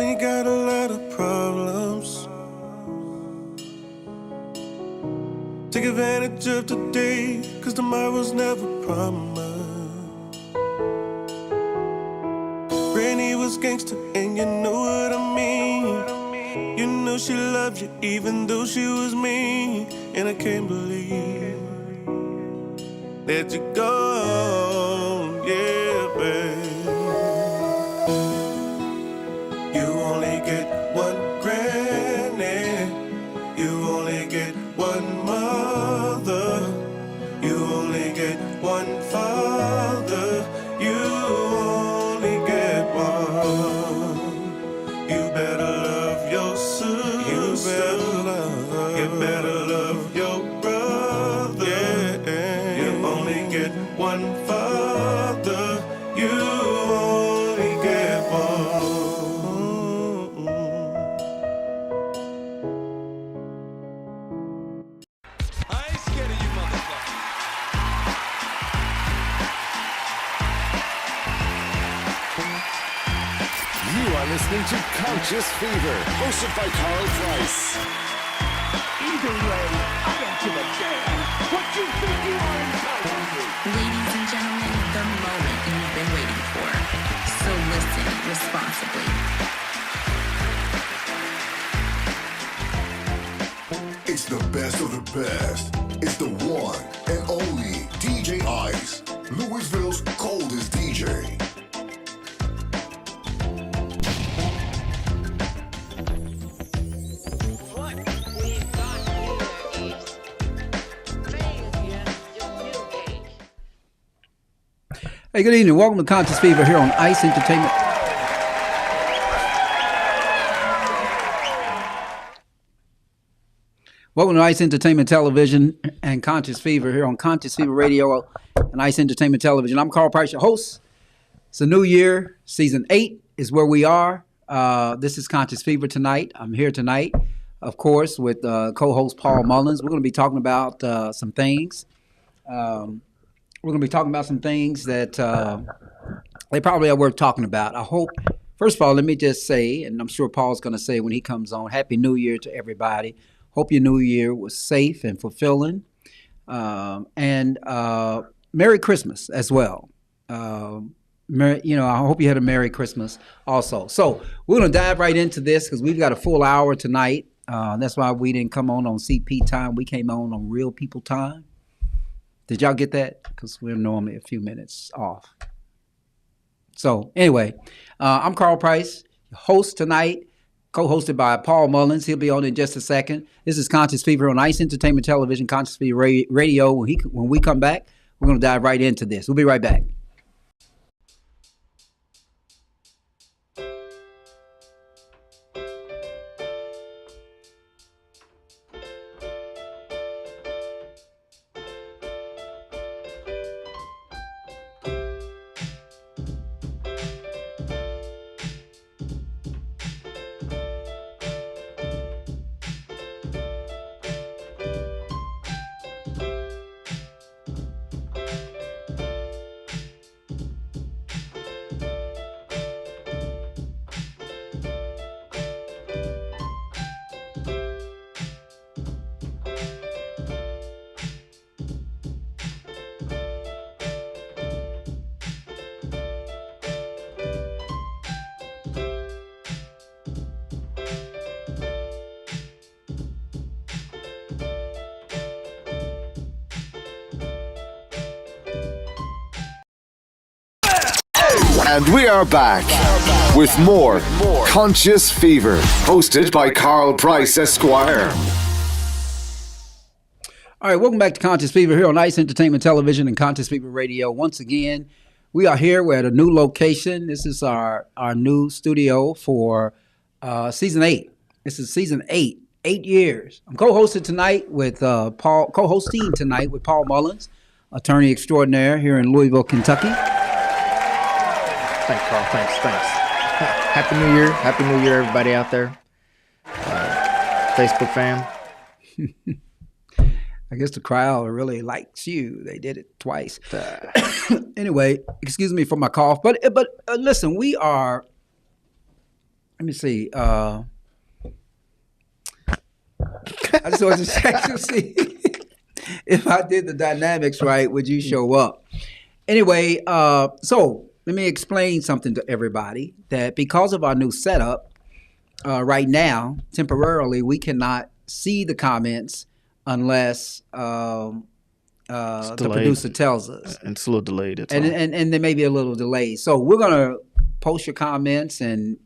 you got a lot of problems. Take advantage of today, cause tomorrow's never promised. Granny was gangster and you know what I mean. You know she loved you even though she was mean. And I can't believe that you're gone, yeah, babe. You only get one granny. You only get one mother. You only get one father. You only get one. You better love your sister. You better love your brother. Yeah. You only get one father. You only get one. Listening to Conscious Fever, hosted by Carl Price. Either way, I don't give a damn what you think you are entitled to. Ladies and gentlemen, the moment you've been waiting for. So listen responsibly. It's the best of the best. It's the one and only DJ Ice, Louisville's coldest DJ. Hey, good evening. Welcome to Conscious Fever here on Ice Entertainment. Welcome to Ice Entertainment Television and Conscious Fever here on Conscious Fever Radio and Ice Entertainment Television. I'm Carl Price, your host. It's a new year. Season 8 is where we are. This is Conscious Fever tonight. I'm here tonight, of course, with co-host Paul Mullins. We're going to be talking about some things. We're going to be talking about some things that they probably are worth talking about. I hope, first of all, let me just say, and I'm sure Paul's going to say when he comes on, Happy New Year to everybody. Hope your New Year was safe and fulfilling. And Merry Christmas as well. I hope you had a Merry Christmas also. So we're going to dive right into this because we've got a full hour tonight. That's why we didn't come on CP time. We came on Real People time. Did y'all get that? Because we're normally a few minutes off. So anyway, I'm Carl Price, host tonight, co-hosted by Paul Mullins. He'll be on in just a second. This is Conscious Fever on Ice Entertainment Television, Conscious Fever Radio. When we come back, we're going to dive right into this. We'll be right back. And we are back with more Conscious Fever, hosted by Carl Price, Esquire. All right, welcome back to Conscious Fever here on Ice Entertainment Television and Conscious Fever Radio. Once again, we are here. We're at a new location. This is our new studio for season 8. This is season 8, 8 years. I'm co-hosting tonight with co-hosting tonight with Paul Mullins, attorney extraordinaire here in Louisville, Kentucky. Thanks, Carl. Thanks. Happy New Year. Happy New Year, everybody out there. Facebook fam. I guess the crowd really likes you. They did it twice. Anyway, excuse me for my cough. But listen, we are Let me see. I just wanted to check to see if I did the dynamics right, would you show up? Anyway, so let me explain something to everybody that because of our new setup, right now, temporarily, we cannot see the comments unless the delayed. producer tells us. And it's a little delayed. That's And, all. and there may be a little delay. So we're going to post your comments, and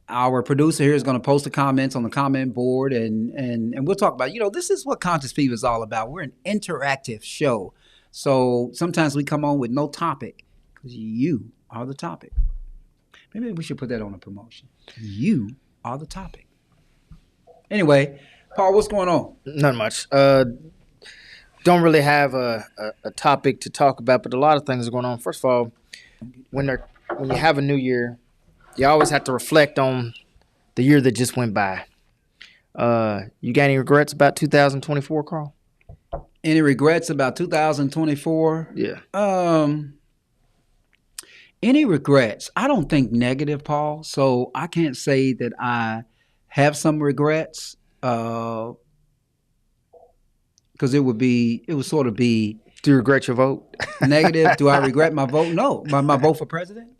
our producer here is going to post the comments on the comment board, and we'll talk about, this is what Conscious Fever is all about. We're an interactive show. So sometimes we come on with no topic because you are the topic. Maybe we should put that on a promotion. You are the topic. Anyway, Paul, what's going on? Not much. Don't really have a topic to talk about, but a lot of things are going on. First of all, when you have a new year, you always have to reflect on the year that just went by. You got any regrets about 2024, Carl? Any regrets about 2024? Yeah. Any regrets? I don't think negative, Paul. So I can't say that I have some regrets. Because it would sort of be Do you regret your vote? negative. Do I regret my vote? No. My vote for president?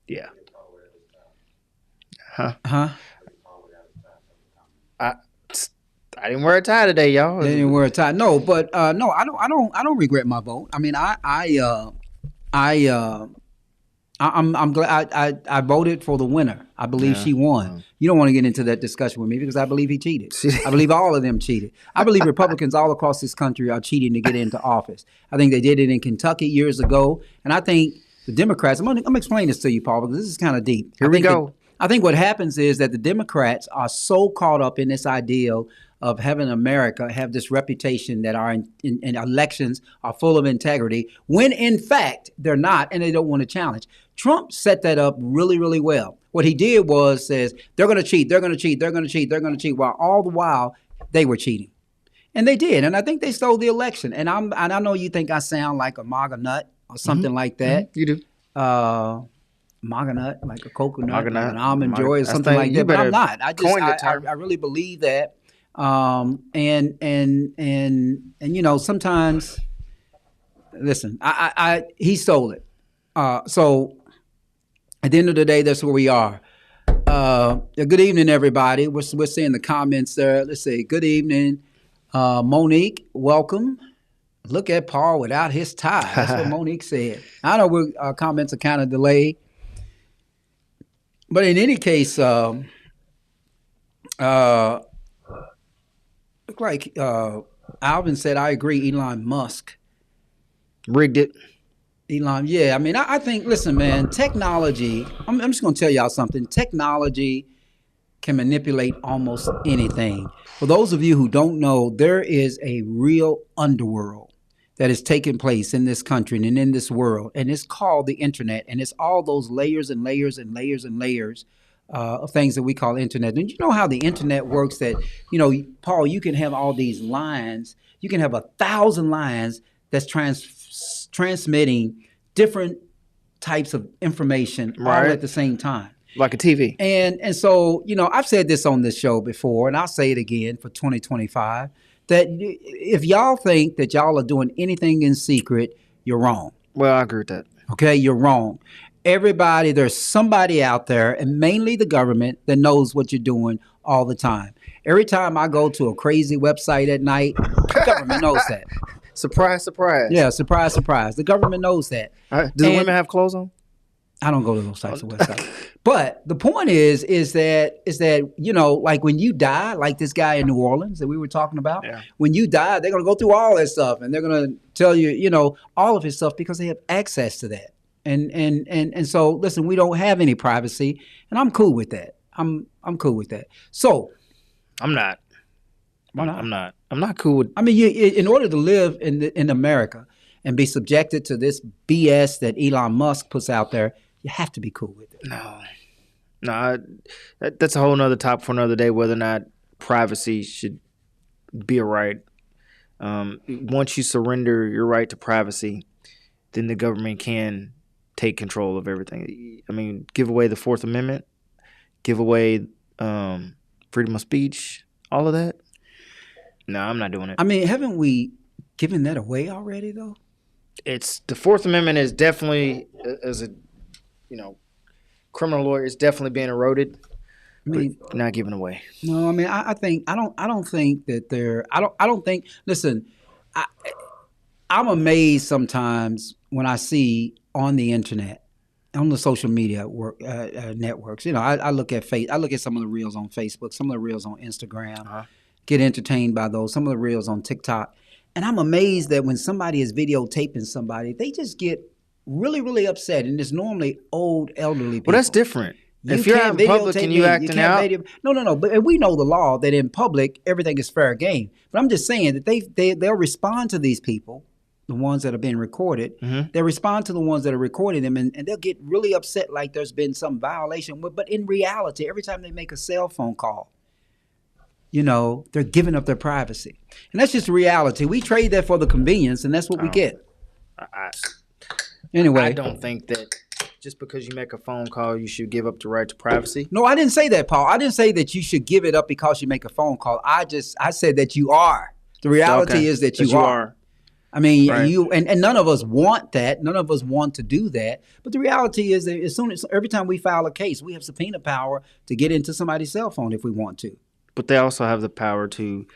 Yeah. Huh? I didn't wear a tie today, y'all. They didn't wear a tie. No, but no, I don't regret my vote. I mean, I'm glad I voted for the winner. I believe she won. You don't want to get into that discussion with me because I believe he cheated. I believe all of them cheated. I believe Republicans all across this country are cheating to get into office. I think they did it in Kentucky years ago, and I think the Democrats. I'm gonna explain this to you, Paul, because this is kind of deep. Here we go. I think what happens is that the Democrats are so caught up in this ideal of having America have this reputation that our in elections are full of integrity, when in fact they're not, and they don't want to challenge. Trump set that up really, really well. What he did was says they're going to cheat, they're going to cheat, they're going to cheat, they're going to cheat, while all the while they were cheating, and they did. And I think they stole the election. And I know you think I sound like a MAGA nut or something like that. You do. MAGA nut, like a coconut, MAGA nut. like an almond MAGA. joy, or I something think like you that. But I'm better not. I coin the just term. I really believe that. And sometimes, listen, he stole it. So at the end of the day, that's where we are. Good evening, everybody. We're seeing the comments there. Let's see. Good evening, Monique. Welcome. Look at Paul without his tie. That's what Monique said. I know our comments are kind of delayed, but in any case, look like Alvin said, I agree. Elon Musk Rigged it. Elon, yeah. I mean, I think, listen, man, technology, I'm just going to tell y'all something. Technology can manipulate almost anything. For those of you who don't know, there is a real underworld that is taking place in this country and in this world, and it's called the internet, and it's all those layers and layers and layers and layers of things that we call internet. And you know how the internet works, that, Paul, you can have all these lines, you can have 1,000 lines that's transmitting different types of information all Right. at the same time. Like a TV. And so, I've said this on this show before, and I'll say it again for 2025, that if y'all think that y'all are doing anything in secret, you're wrong. Well, I agree with that. Okay, you're wrong. There's somebody out there, and mainly the government, that knows what you're doing all the time. Every time I go to a crazy website at night, the government knows that. Surprise, surprise. Yeah, surprise, surprise. The government knows that. Do the And- women have clothes on? I don't go to those types of websites. But the point is that like when you die, like this guy in New Orleans that we were talking about, Yeah. when you die, they're gonna go through all that stuff, and they're gonna tell you, all of his stuff, because they have access to that. And so listen, we don't have any privacy, and I'm cool with that. I'm cool with that. So I'm not. why not? I'm not cool with. I mean, in order to live in America and be subjected to this BS that Elon Musk puts out there, you have to be cool with it. No. That's a whole nother topic for another day, whether or not privacy should be a right. Once you surrender your right to privacy, then the government can take control of everything. I mean, give away the Fourth Amendment, give away freedom of speech, all of that. No, I'm not doing it. I mean, haven't we given that away already, though? It's the Fourth Amendment is definitely, as a criminal lawyer, it's definitely being eroded. I mean, But not given away. no. I mean, I think I don't think that they're. I don't think. Listen, I'm amazed sometimes when I see on the internet, on the social media networks. I look at I look at some of the reels on Facebook, some of the reels on Instagram. Get entertained by those. Some of the reels on TikTok, and I'm amazed that when somebody is videotaping somebody, they just get really, really upset, and it's normally old, elderly people. Well, that's different. You If you're out can't in public videotape and me, you you acting can't out, No. But we know the law that in public everything is fair game. But I'm just saying that they'll respond to these people, the ones that are being recorded. Mm-hmm. They'll respond to the ones that are recording them, and they'll get really upset like there's been some violation. But in reality, every time they make a cell phone call, they're giving up their privacy, and that's just the reality. We trade that for the convenience, and that's what we get. Anyway, I don't think that just because you make a phone call, you should give up the right to privacy. No, I didn't say that, Paul. I didn't say that you should give it up because you make a phone call. I said that you are. The reality is that you are. I mean, Right. and none of us want that. None of us want to do that. But the reality is that every time we file a case, we have subpoena power to get into somebody's cell phone if we want to. But they also have the power to,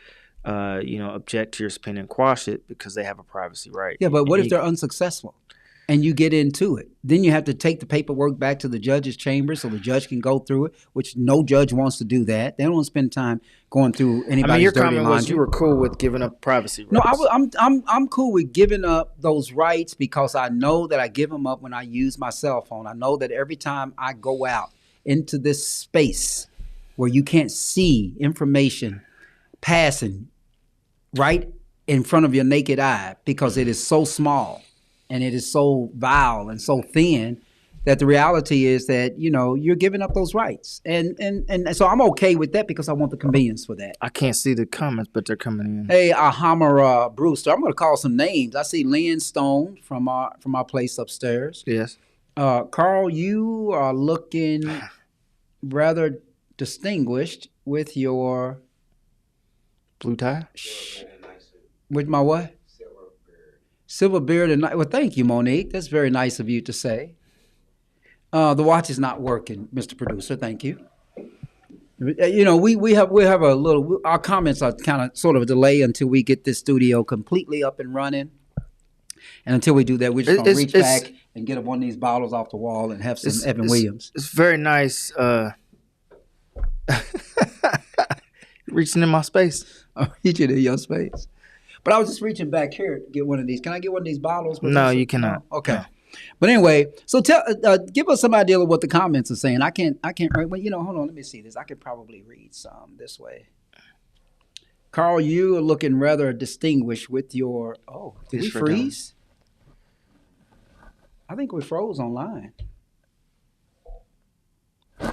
object to your subpoena and quash it because they have a privacy right. Yeah, but what And if they're unsuccessful and you get into it? Then you have to take the paperwork back to the judge's chamber so the judge can go through it, which no judge wants to do that. They don't want to spend time going through anybody's your dirty comment was laundry. you were cool with giving up privacy rights. No, I'm cool with giving up those rights because I know that I give them up when I use my cell phone. I know that every time I go out into this space where you can't see information passing right in front of your naked eye because it is so small and it is so vile and so thin that the reality is that, you're giving up those rights. And so I'm okay with that because I want the convenience for that. I can't see the comments, but they're coming in. Hey, Ahamara Brewster, I'm going to call some names. I see Lynn Stone from our place upstairs. Yes. Carl, you are looking rather distinguished with your Blue tie? with my what? Silver beard and well, thank you, Monique. That's very nice of you to say. The watch is not working, Mr. Producer. Thank you. We have a little. Our comments are kind of sort of a delay until we get this studio completely up and running. And until we do that, we're just going to reach back and get one of these bottles off the wall and have some Evan Williams. It's very nice. Reaching in my space. I'm reaching in your space. But I was just reaching back here to get one of these. Can I get one of these bottles? No, you cannot. No? Okay. No. But anyway, so give us some idea of what the comments are saying. I can't write. Well, hold on. Let me see this. I could probably read some this way. Carl, you are looking rather distinguished with your. Oh, did we Yes, we're done. freeze? I think we froze online.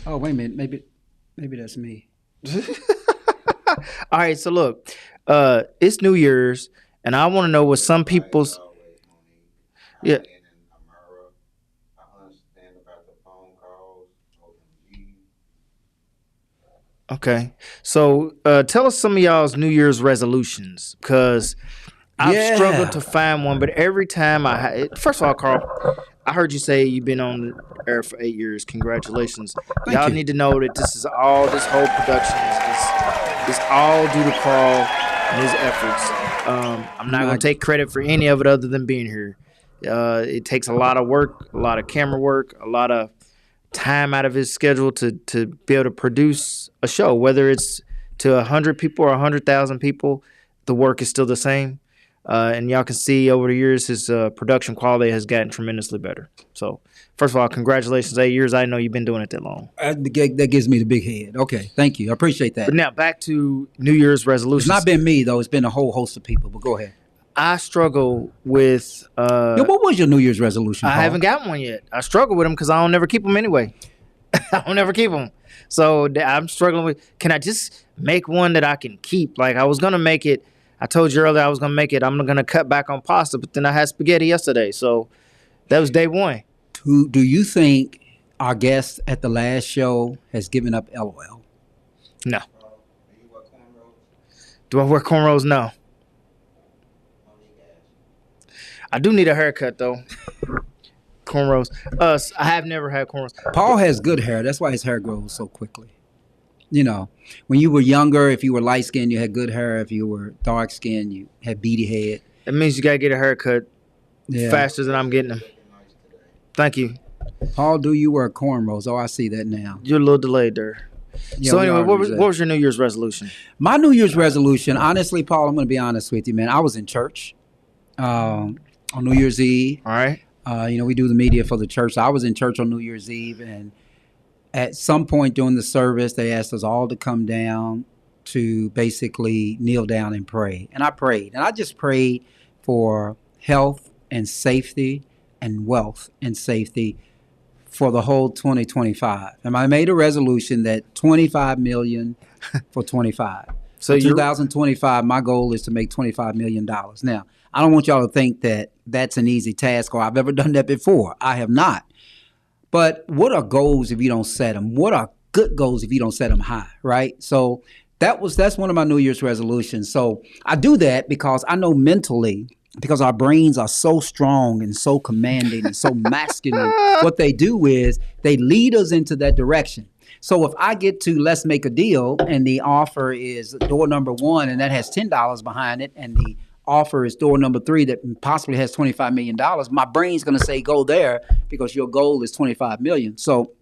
Oh, wait a minute. Maybe that's me. All right, so look, it's New Year's, and I want to know what some people's. Yeah. Okay, so tell us some of y'all's New Year's resolutions, because I've Yeah. struggled to find one. But every time first of all, Carl, I heard you say you've been on the air for 8 years. Congratulations! Thank Y'all you. need to know that this whole production is all due to Carl and his efforts. I'm not going to take credit for any of it other than being here. It takes a lot of work, a lot of camera work, a lot of time out of his schedule to be able to produce a show. Whether it's to 100 people or 100,000 people, the work is still the same. And y'all can see over the years his production quality has gotten tremendously better. So, first of all, congratulations, 8 years. I didn't know you've been doing it that long. That gives me the big head. Okay, thank you. I appreciate that. But now back to New Year's resolutions. It's not been me though. It's been a whole host of people. But go ahead. I struggle with. Yo, what was your New Year's resolution? I Paul? haven't got one yet. I struggle with them because I don't never keep them anyway. I don't never keep them. So I'm struggling with, can I just make one that I can keep? Like I was going to make it. I told you earlier I was going to make it. I'm going to cut back on pasta, but then I had spaghetti yesterday. So that was day one. Do you think our guest at the last show has given up LOL? No. Do I wear cornrows? No. I do need a haircut though. Cornrows. I have never had cornrows. Paul has good hair. That's why his hair grows so quickly. You know, when you were younger, if you were light skinned, you had good hair. If you were dark skinned, you had beady head. That means you gotta get a haircut Yeah. faster than I'm getting them. Thank you. Paul, do you wear cornrows? Oh, I see that now. You're a little delayed there. Yeah, So we anyway, are what delayed. was your New Year's resolution? My New Year's resolution, honestly, Paul, I'm going to be honest with you, man. I was in church on New Year's Eve. All right. We do the media for the church. So I was in church on New Year's Eve, and at some point during the service, they asked us all to come down to basically kneel down and pray. And I prayed. And I just prayed for health and safety and wealth and safety for the whole 2025. And I made a resolution that $25 million for 25. So For you're 2025, my goal is to make $25 million. Now, I don't want y'all to think that that's an easy task or I've ever done that before. I have not. But what are goals if you don't set them? What are good goals if you don't set them high, right? So that's one of my New Year's resolutions. So I do that because I know mentally, because our brains are so strong and so commanding and so masculine, what they do is they lead us into that direction. So if I get to let's make a deal and the offer is door number 1 and that has $10 behind it and the offer is door number 3 that possibly has $25 million, my brain's going to say go there because your goal is $25 million. So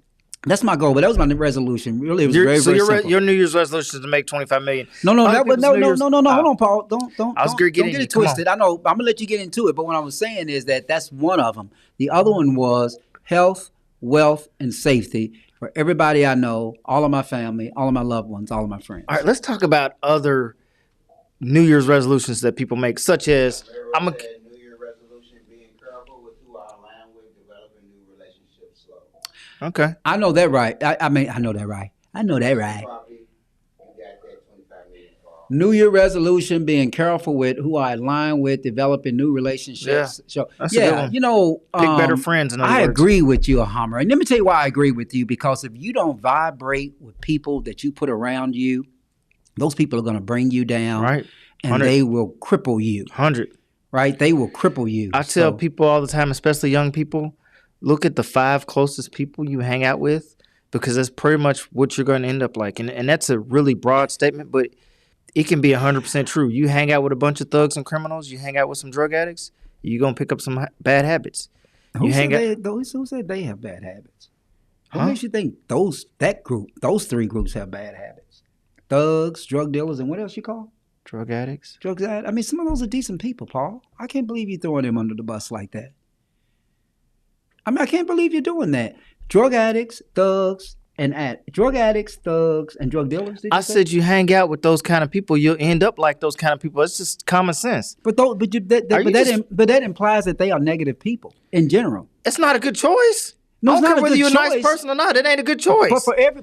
that's my goal, but that was my resolution. Really, it was very simple. Your New Year's resolution is to make $25 million. No. Other Hold people's New Year's- on, Paul. Don't I was gonna get don't in get you. it Come on. twisted. I know. I'm gonna let you get into it, but what I was saying is that's one of them. The other one was health, wealth, and safety for everybody I know, all of my family, all of my loved ones, all of my friends. All right, let's talk about other New Year's resolutions that people make, such as I'm a. New Year resolution, being careful with who I align with, developing new relationships slow. Okay. I know that right. I know that right. I know that right. Probably you got that 25 million for New Year resolution: being careful with who I align with, developing new relationships. So, that's a good one. Pick better friends, in other I words. agree with you, Hammer. And let me tell you why I agree with you. Because if you don't vibrate with people that you put around you, those people are going to bring you down, Right. and 100. they will cripple you. 100. Right? They will cripple you. I tell So, people all the time, especially young people, look at the 5 closest people you hang out with, because that's pretty much what you're going to end up like. And that's a really broad statement, but it can be 100% true. You hang out with a bunch of thugs and criminals, you hang out with some drug addicts, you're going to pick up some bad habits. who You hang said out. who said they have bad habits? Who Huh? makes you think those 3 groups have bad habits? Thugs, drug dealers, and what else you call? Drug addicts. Drugs. I mean, some of those are decent people, Paul. I can't believe you throwing them under the bus like that. I mean, I can't believe you're doing that. Drug addicts, thugs, and drug dealers. Did you I say? said you hang out with those kind of people, you'll end up like those kind of people. It's just common sense. but that implies that they are negative people in general. It's not a good choice. No, I it's don't not care a whether good you're a nice choice. person or not. It ain't a good choice.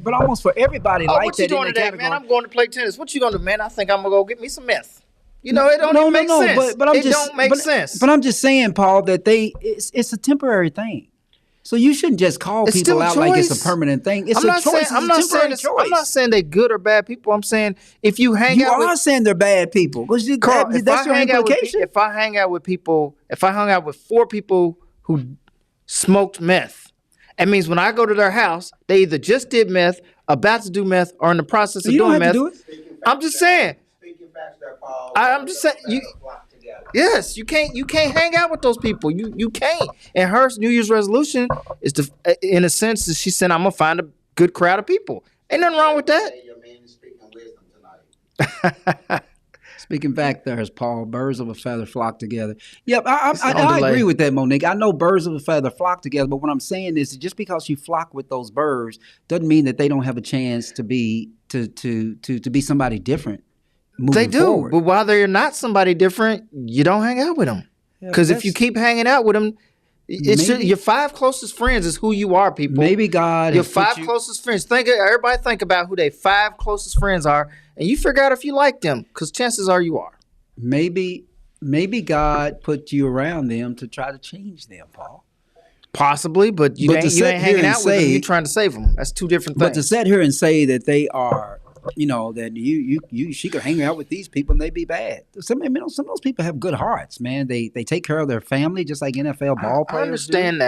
But almost for everybody Oh, like what you that doing in the today, category. man? I'm going to play tennis. What you gonna do, man? I think I'm gonna go get me some meth. You know, it don't even make sense. But I'm it just, don't make but, sense. But I'm just saying, Paul, that it's a temporary thing. So you shouldn't just call It's people still a out like it's a choice. permanent thing. It's I'm a not choice. saying It's a I'm not saying temporary it's, choice. I'm not saying they good or bad people. I'm saying if you hang You out are with saying they're bad people. Because Carl, that's your implication. if I hang out with people, if I hung out with 4 people who smoked meth, it means when I go to their house, they either just did meth, about to do meth, or in the process of You don't doing have meth. to do it. I'm just saying. Speaking facts there, Paul. I'm just saying you. Flock together. Yes, you can't hang out with those people. You can't. And her New Year's resolution is to, in a sense, she said, "I'm gonna find a good crowd of people." Ain't nothing wrong with that. Say your man is speaking wisdom tonight. Speaking back there, Paul, birds of a feather flock together. Yep, on I delay. agree with that, Monique. I know birds of a feather flock together, but what I'm saying is just because you flock with those birds doesn't mean that they don't have a chance to be somebody different. They do, forward. but while they're not somebody different, you don't hang out with them. Yeah, Because if you that's- keep hanging out with them, it's Maybe- your 5 closest friends is who you are, people. maybe God Your has put 5 closest friends. Everybody think about who their 5 closest friends are, and you figure out if you like them. Because chances are you are. maybe God put you around them to try to change them, Paul. Possibly, but you But to ain't sit here hanging and out with them. say- You're trying to save them. That's two different things. But to sit here and say that they are, that she could hang out with these people and they be bad. Some of those people have good hearts, man. They take care of their family just like NFL ball players. I understand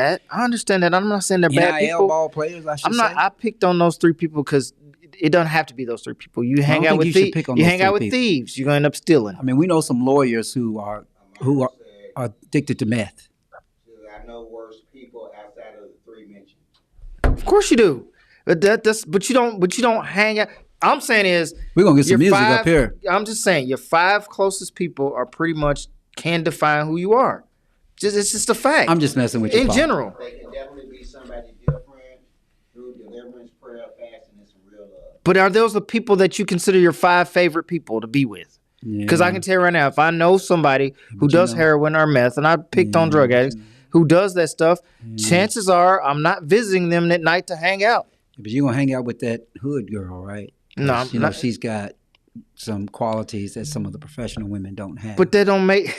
that. I'm not saying they're do. bad NIL people. ball players, I should I'm not. say. I picked on those three people because it doesn't have to be those three people. You hang don't out think with you should thieves. pick on You those hang out three with people. thieves. You're gonna end up stealing. I mean, we know some lawyers who are addicted to meth. I know worse people outside of the three mentioned. Of course you do. But but you don't hang out. I'm saying is We're gonna get some your music five- up here. I'm just saying your 5 closest people are pretty much can define who you are. It's just a fact. I'm just messing with you, in Paul. general. They can definitely be somebody different through deliverance, prayer, fasting, and some real love. But are those the people that you consider your 5 favorite people to be with? Because I can tell you right now, if I know somebody who does heroin or meth, and I picked on drug addicts who does that stuff, chances are I'm not visiting them at night to hang out. But you're gonna hang out with that hood girl, right? No, 'Cause, I'm not. she's got some qualities that some of the professional women don't have. But that don't make.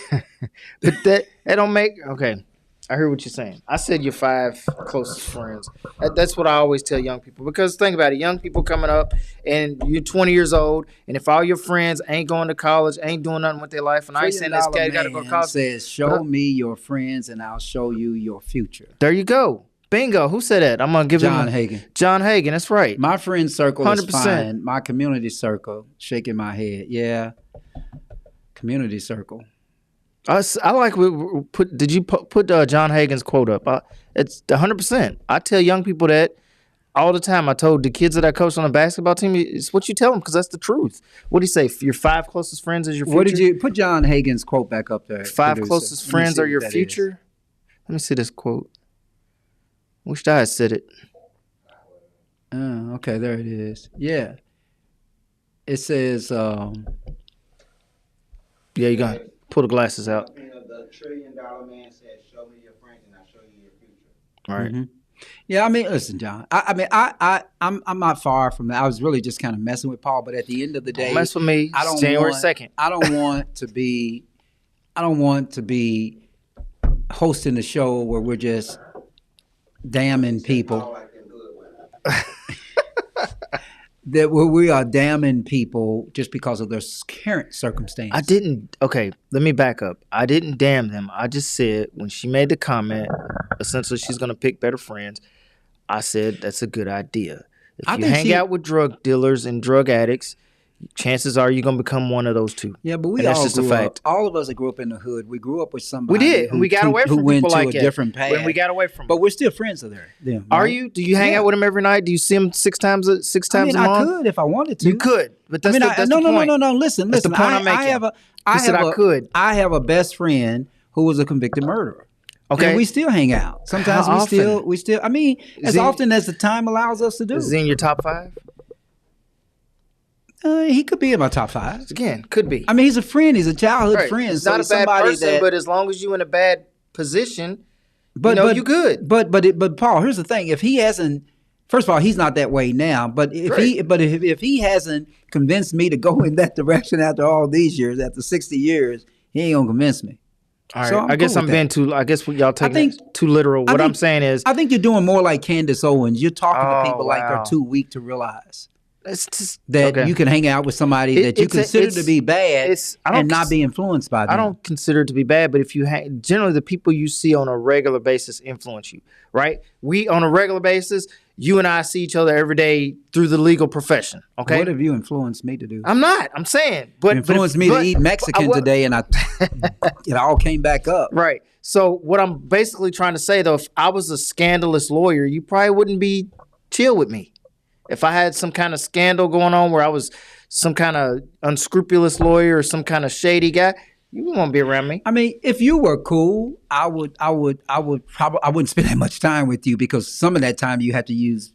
but that don't make. Okay, I hear what you're saying. I said your 5 closest friends. That's what I always tell young people. Because think about it, young people coming up, and you're 20 years old, and if all your friends ain't going to college, ain't doing nothing with their life, and I ain't saying this cat got to go to college. Says, "Show me your friends, and I'll show you your future." There you go. Bingo. Who said that? I'm gonna give John him Hagen. John Hagen. That's right. My friend circle is 100%. fine. My community circle, shaking my head. Yeah, community circle. I like we put. Did you put John Hagen's quote up? It's 100%. I tell young people that all the time. I told the kids that I coached on the basketball team, it's what you tell them because that's the truth. What do you say? Your 5 closest friends is your future? What did you put John Hagen's quote back up there? 5 producer? closest Let me friends see are what your that is. future? Let me see this quote. Wished I had said it. Oh, okay, there it is. Yeah. It says, Yeah, you got to pull the glasses out. You know, the $1 trillion man said, "Show me your friends, and I'll show you your future." All right. Mhm. Yeah, I mean, listen, John. I'm not far from that. I was really just kind of messing with Paul, but at the end of the day, Don't mess with me. I don't It's January want, 2nd. I don't want to be. I don't want to be hosting a show where we're just damning people. All like them good women. That where we are damning people just because of their current circumstance. I didn't. Okay, let me back up. I didn't damn them. I just said when she made the comment, essentially she's gonna pick better friends. I said that's a good idea. If I you think hang she- out with drug dealers and drug addicts, chances are you're gonna become one of those two. Yeah, but we And that's all just a grew fact. up. All of us that grew up in the hood, we grew up with somebody. We did, who, and we got who- away who from went people to like a that. different path. When we got away from, But we're still friends of them. are right? you? Do you hang Yeah. out with them every night? Do you see them 6 times a I mean, a I month? could if I wanted to. You could, but that's I mean, the, that's no, the no, point. no. Listen. That's the point I'm I making. have a. You said I could. I have a best friend who was a convicted murderer. Okay. And we still hang out. Sometimes How we still. I mean, as he- often as the time allows us to do. Is he in your top 5? He could be in my top 5. Again, could be. I mean, he's a friend. He's a childhood Right. friend. He's so not a he's bad somebody person, that, but as long as you in a bad position, But you good. But Paul, here's the thing: if he hasn't, first of all, he's not that way now. But if he hasn't convinced me to go in that direction after all these years, after 60 years, he ain't gonna convince me. All right. So I'm I guess cool I'm with being too. I guess y'all taking think- it too literal. What I'm think- saying is, I think you're doing more like Candace Owens. You're talking Oh, to people like wow. they're too weak to realize it's just that okay. you can hang out with somebody It- that you it's a- consider to it's- be bad I don't and not cons- be influenced by them. I don't consider it to be bad, but if you generally the people you see on a regular basis influence you, right? We on a regular basis, you and I see each other every day through the legal profession. Okay, What have you influenced me to do? I'm not. I'm saying, but You influenced me to eat Mexican today, and it all came back up. Right. So what I'm basically trying to say, though, if I was a scandalous lawyer, you probably wouldn't be chill with me. If I had some kind of scandal going on where I was some kind of unscrupulous lawyer or some kind of shady guy, you won't be around me. I mean, if you were cool, I wouldn't spend that much time with you because some of that time you have to use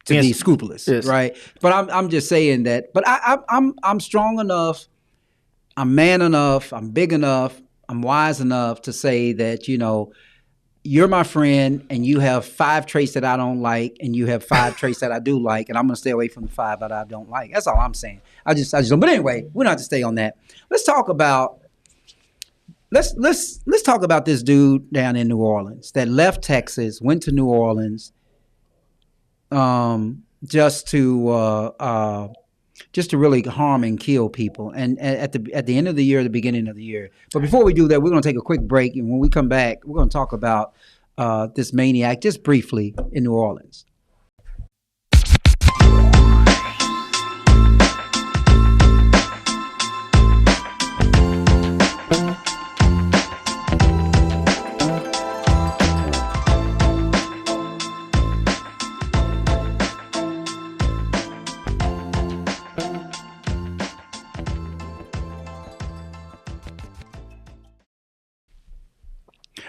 to be Yes. scrupulous, Yes. right? But I'm just saying that. But I'm strong enough. I'm man enough. I'm big enough. I'm wise enough to say that you're my friend, and you have 5 traits that I don't like, and you have 5 traits that I do like, and I'm gonna stay away from the 5 that I don't like. That's all I'm saying. I just don't. But anyway, we don't have to stay on that. Let's talk about let's talk about this dude down in New Orleans that left Texas, went to New Orleans, just to really harm and kill people. And at the end of the year, the beginning of the year. But before we do that, we're going to take a quick break, and when we come back, we're going to talk about this maniac just briefly in New Orleans.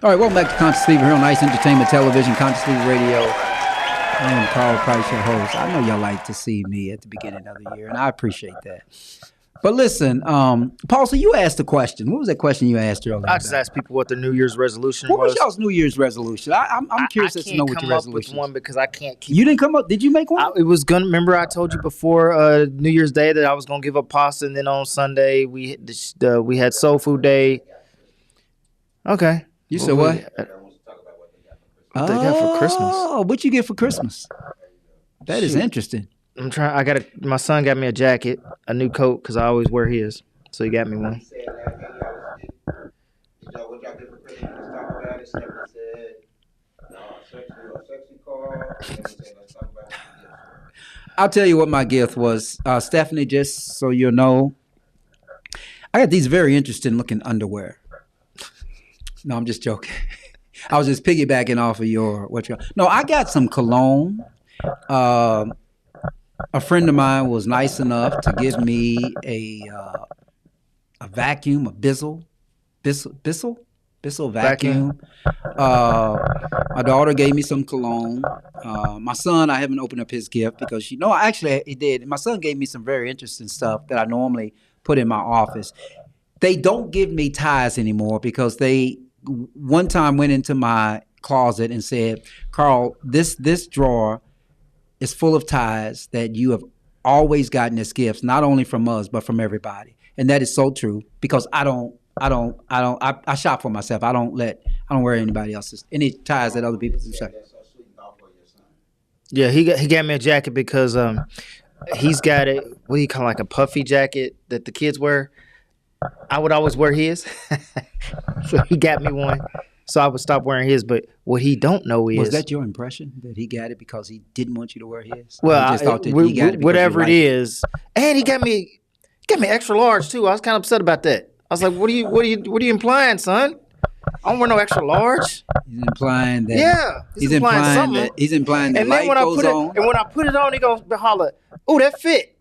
All right, welcome back to Conscious Fever here on Ice Entertainment Television, Conscious Fever Radio. I am Carl Price, your host. I know y'all like to see me at the beginning of the year, and I appreciate that. But listen, Paul, so you asked a question. What was that question you asked earlier? I just asked people what their New Year's resolution was. What was y'all's New Year's resolution? I'm curious to know what your resolution is. I can't come up with one because I can't keep. You didn't come up? Did you make one? Remember I told you before New Year's Day that I was gonna give up pasta, and then on Sunday we had Soul Food Day. Okay. You said what? What they got for Christmas? Oh, what you get for Christmas? That is interesting. My son got me a jacket, a new coat, because I always wear his. So he got me one. I'll tell you what my gift was. Stephanie, just so you know, I got these very interesting looking underwear. No, I'm just joking. I was just piggybacking off of No, I got some cologne. A friend of mine was nice enough to give me a vacuum, a Bissell vacuum. My daughter gave me some cologne. My son, I haven't opened up his gift because actually he did. My son gave me some very interesting stuff that I normally put in my office. They don't give me ties anymore because they one time went into my closet and said, Carl, this drawer is full of ties that you have always gotten as gifts, not only from us, but from everybody. And that is so true because I shop for myself. I don't wear anybody else's, any ties that other people shop. Yeah, he got me a jacket because he's got it, what do you call it, like a puffy jacket that the kids wear. I would always wear his. So he got me one. So I would stop wearing his. But what he don't know is... Was that your impression, that he got it because he didn't want you to wear his? Well, he got it whatever it is. And he got me extra large, too. I was kind of upset about that. I was like, what are you implying, son? I don't wear no extra large. He's implying that... Yeah. He's implying something. He's implying that and then life goes on. And when I put it on, he goes, holler, oh, that fit.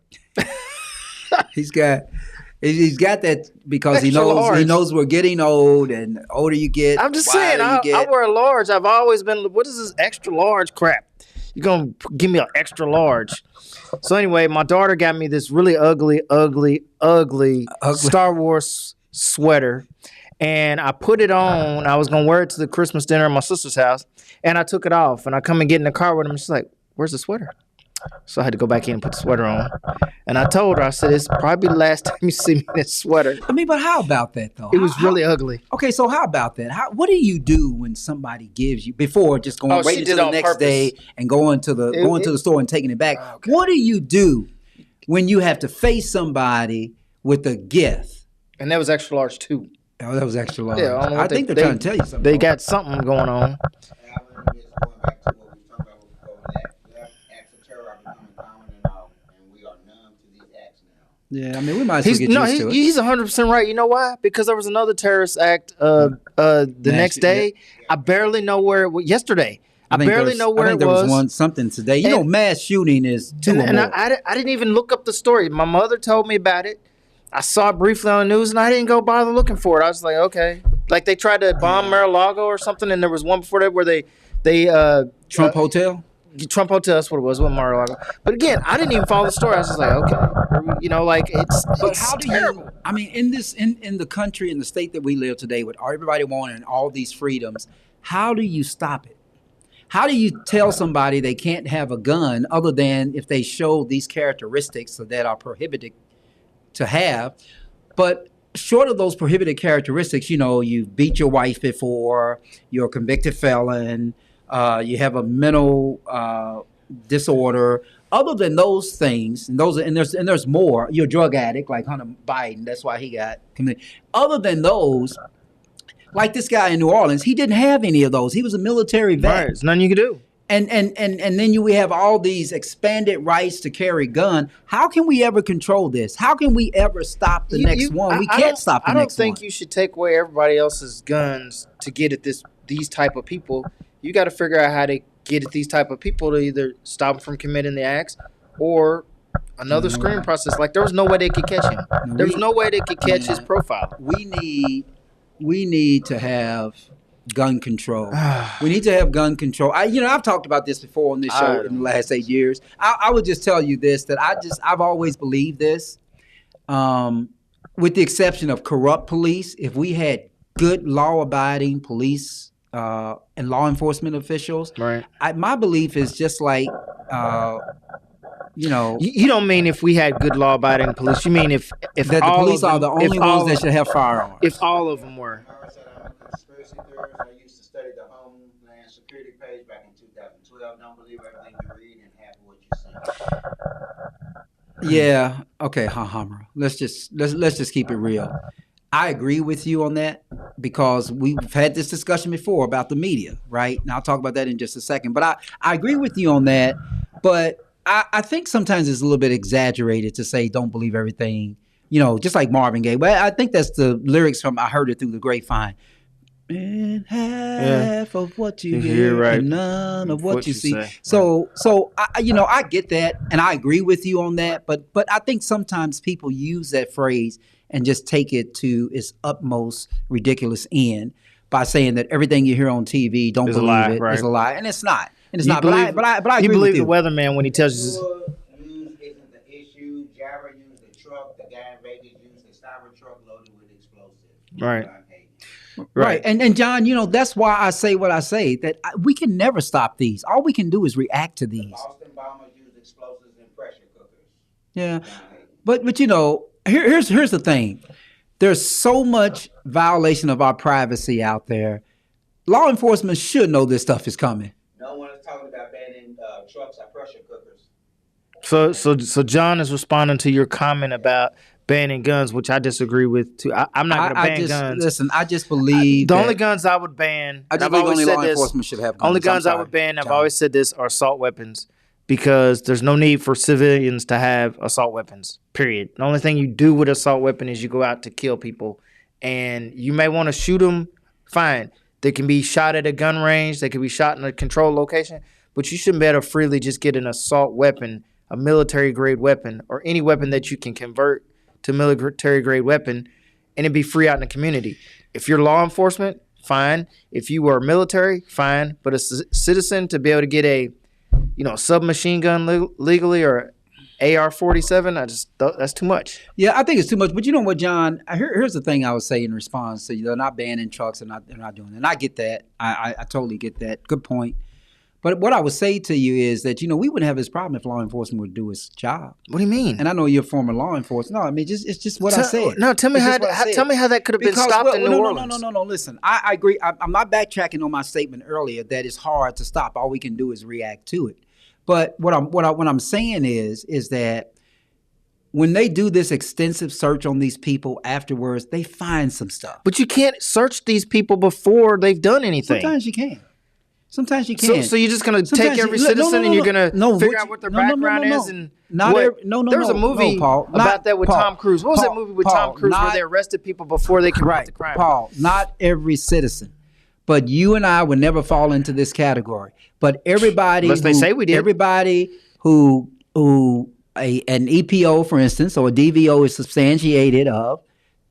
He's got that because extra he knows we're getting old, and the older you get, I'm just saying, I wear a large. I've always been, what is this extra large crap? You're going to give me an extra large. So anyway, my daughter got me this really ugly Star Wars sweater, and I put it on. I was going to wear it to the Christmas dinner at my sister's house, and I took it off, and I come and get in the car with him, and she's like, where's the sweater? So I had to go back in and put the sweater on. And I told her, I said, it's probably the last time you see me in this sweater. I mean, but how about that, though? It was really ugly. Okay, so how about that? What do you do when somebody gives you, before just going wait until the next day and going to the store and taking it back? Okay. What do you do when you have to face somebody with a gift? And that was extra large, too. Oh, that was extra large. Yeah, I think they're trying to tell you something. They got something going on. Yeah, I mean, we might as well get used to it. He's 100% right. You know why? Because there was another terrorist act the next day. Yeah. I barely know where it was. Yesterday. I barely know where it was. I think there was something today. Mass shooting is two or more. And I didn't even look up the story. My mother told me about it. I saw it briefly on the news, and I didn't go bother looking for it. I was like, okay. Like they tried to bomb Mar-a-Lago or something, and there was one before that where they Trump Hotel? Trump Hotel, that's what it was with Mar-a-Lago. But again, I didn't even follow the story. I was just like, okay, it's terrible. I mean, in the country, in the state that we live today, with everybody wanting all these freedoms, how do you stop it? How do you tell somebody they can't have a gun other than if they show these characteristics that are prohibited to have? But short of those prohibited characteristics, you beat your wife before, you're a convicted felon, you have a mental disorder. Other than those things, and there's more. You're a drug addict, like Hunter Biden. That's why he got committed. Other than those, like this guy in New Orleans, he didn't have any of those. He was a military vet. Right, there's nothing you can do. And then we have all these expanded rights to carry gun. How can we ever control this? How can we ever stop the next one? We can't stop the next one. I don't think you should take away everybody else's guns to get at these type of people. You got to figure out how to get at these type of people to either stop them from committing the acts or another screening process. Like there was no way they could catch him. There was no way they could catch his profile. We need to have gun control. We need to have gun control. I've talked about this before on this show in the last 8 years. I would just tell you this, that I've always believed this, with the exception of corrupt police. If we had good law-abiding police and law enforcement officials, right? My belief is just like, You don't mean if we had good law-abiding police. You mean if that the police are the only ones that should have firearms. If all of them were. Conspiracy theories. I used to study the Homeland Security page back in 2012. Don't believe everything you read and half of what you see. Yeah. Okay, Hammer. Let's just keep it real. I agree with you on that because we've had this discussion before about the media, right? And I'll talk about that in just a second. But I agree with you on that. But I think sometimes it's a little bit exaggerated to say don't believe everything, just like Marvin Gaye. But I think that's the lyrics from I Heard It Through the Grapevine. And half of what you hear, right, and none of what you see. Say. So I get that, and I agree with you on that. But I think sometimes people use that phrase and just take it to its utmost ridiculous end by saying that everything you hear on TV, don't believe it, is a lie, and it's not. And it's not. Believe, but I agree you believe with you. The weatherman when he tells you. Use isn't the issue. Jabba used the truck. The guy in Vegas used the cyber truck loaded with explosives. Right. Right. And John, that's why I say what I say, that we can never stop these. All we can do is react to these. Boston bombers used explosives in pressure cookers. Yeah. But here's the thing. There's so much violation of our privacy out there. Law enforcement should know this stuff is coming. No one is talking about banning trucks or pressure cookers. So John is responding to your comment about banning guns, which I disagree with too. I'm not going to ban guns. Listen, I just believe the only guns I would ban. I just believe only law enforcement should have guns. Only guns I would ban. I've always said this are assault weapons because there's no need for civilians to have assault weapons. Period. The only thing you do with assault weapon is you go out to kill people, and you may want to shoot them. Fine. They can be shot at a gun range. They can be shot in a controlled location. But you shouldn't be able to freely just get an assault weapon, a military-grade weapon, or any weapon that you can convert to military-grade weapon, and it be free out in the community. If you're law enforcement, fine. If you are military, fine. But a citizen to be able to get a submachine gun legally or AR-47, that's too much. Yeah, I think it's too much. But you know what, John? Here's the thing I would say in response to they're not banning trucks and they're not doing it. And I get that. I totally get that. Good point. But what I would say to you is that, we wouldn't have this problem if law enforcement would do its job. What do you mean? And I know you're a former law enforcement. No, I mean, it's just what I said. No, tell me how that could have been stopped in New Orleans. No. Listen, I agree. I'm not backtracking on my statement earlier that it's hard to stop. All we can do is react to it. But what I'm saying is that when they do this extensive search on these people afterwards, they find some stuff. But you can't search these people before they've done anything. Sometimes you can. Sometimes you can. So you're just going to take every citizen and you're going to figure out what their background is? And there was a movie about that with Tom Cruise. What was that movie with Tom Cruise where they arrested people before they committed the crime? Paul, not every citizen. But you and I would never fall into this category. But everybody, unless they say we did. Everybody who an EPO, for instance, or a DVO is substantiated of,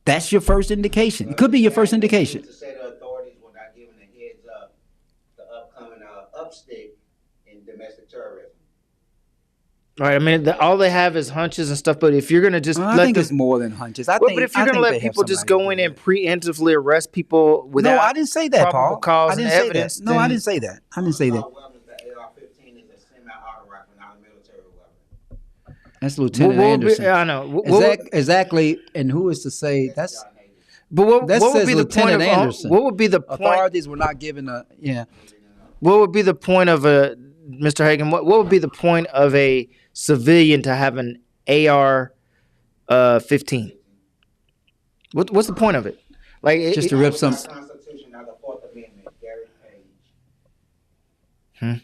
that's your first indication. It could be your first indication. To say the authorities were not giving a heads up the upcoming upstick in domestic terrorism. Right. I mean, all they have is hunches and stuff. But if you're going to just I think it's more than hunches. But if you're going to let people just go in and preemptively arrest people without I didn't say that, Paul. Cause and evidence. No, I didn't say that. I didn't say that. The AR-15 is a semi-auto rifle, not a military weapon. That's Lieutenant Anderson. I know. Exactly. And who is to say that's But what That would says be the point of Lieutenant Anderson. what would be the point? Authorities were not given a What would be the point of a Mr. Hagan? What would be the point of a civilian to have an AR 15? What's the point of it? Like just to rip some. Constitution of the Fourth Amendment, Derek Page.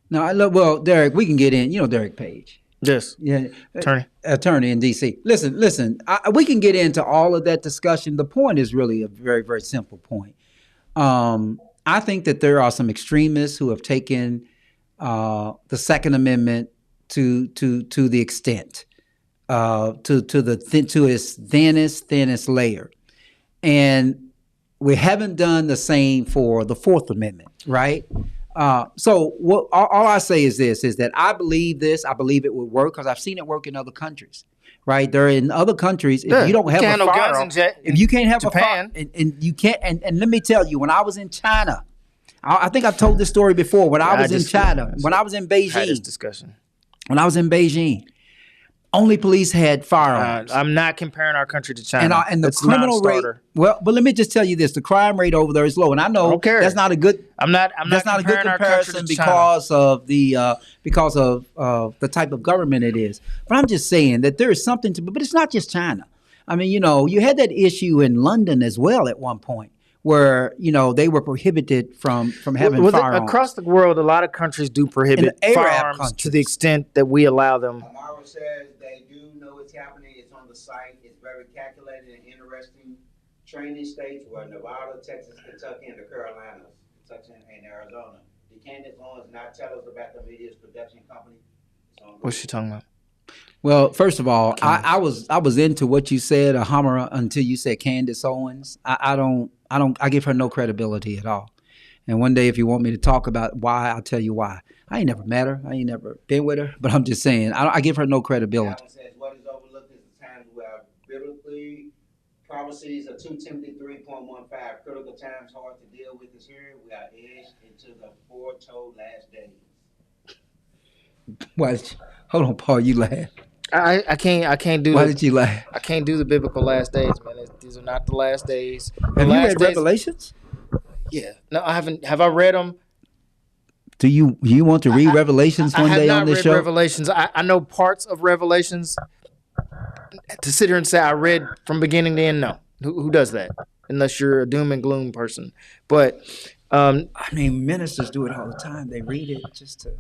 No, I love. Well, Derek, we can get in. You know, Derek Page. Yes, Yeah, attorney. in D.C. Listen. We can get into all of that discussion. The point is really a very, very simple point. I think that there are some extremists who have taken the Second Amendment to the extent to its thinnest layer, and we haven't done the same for the Fourth Amendment, right? So what all I say is this: is that I believe this. I believe it would work because I've seen it work in other countries. Right, there in other countries, if you don't have a firearm, if you can't have Japan. a fire, and you can't, and let me tell you, when I was in China, I think I've told this story before. When I was in China, when I was in Had this Beijing, discussion. when I was in Beijing, only police had firearms. I'm not comparing our country to China. And the It's criminal rate, non-starter. well, but let me just tell you this: the crime rate over there is low, and I know don't care. that's not a good. I'm not That's not a good comparing our country comparison to China. because of the type of government it is. But I'm just saying that there is something to. But it's not just China. I mean, you had that issue in London as well at one point, where they were prohibited from having firearms. Across the world, a lot of countries do prohibit Arab firearms countries. to the extent that we allow them. Amara says they do know it's happening. It's on the site. It's very calculated and interesting. Training states were Nevada, Texas, Kentucky, and the Carolinas, Kentucky, and Arizona. The Candace Owens not tell us about the media's production company. It's on What's she talking about? Well, first of all, I was into what you said, Hamara, until you said Candace Owens. I give her no credibility at all. And one day, if you want me to talk about why, I'll tell you why. I ain't never met her. I ain't never been with her. But I'm just saying, I give her no credibility. Calvin says what is overlooked is the times where biblically prophecies of 2 Timothy 3.15 critical times hard to deal with is here. We are edged into the foretold last days. Hold on, Paul. You laugh. I can't do. Why did you laugh? I can't do the biblical last days, man. These are not the last days. The Have you last read days- Revelations? Yeah. No, I haven't. Have I read them? Do you want to read Revelations I one have day not on this read show? Revelations. I know parts of Revelations. To sit here and say I read from beginning to end, no. Who does that? Unless you're a doom and gloom person. But I mean, ministers do it all the time. They read it just to,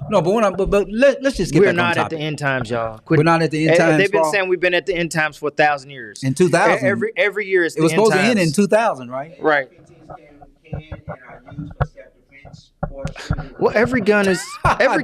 No, but let's just get we're back on not at topic. the end times, y'all. We're not at the end times. They've been Paul. saying we've been at the end times for 1,000 years. In 2000. Every year it's It was the end supposed to end in times. 2000, right? Right. Can and are used for self-defense or shooting. Well, every gun is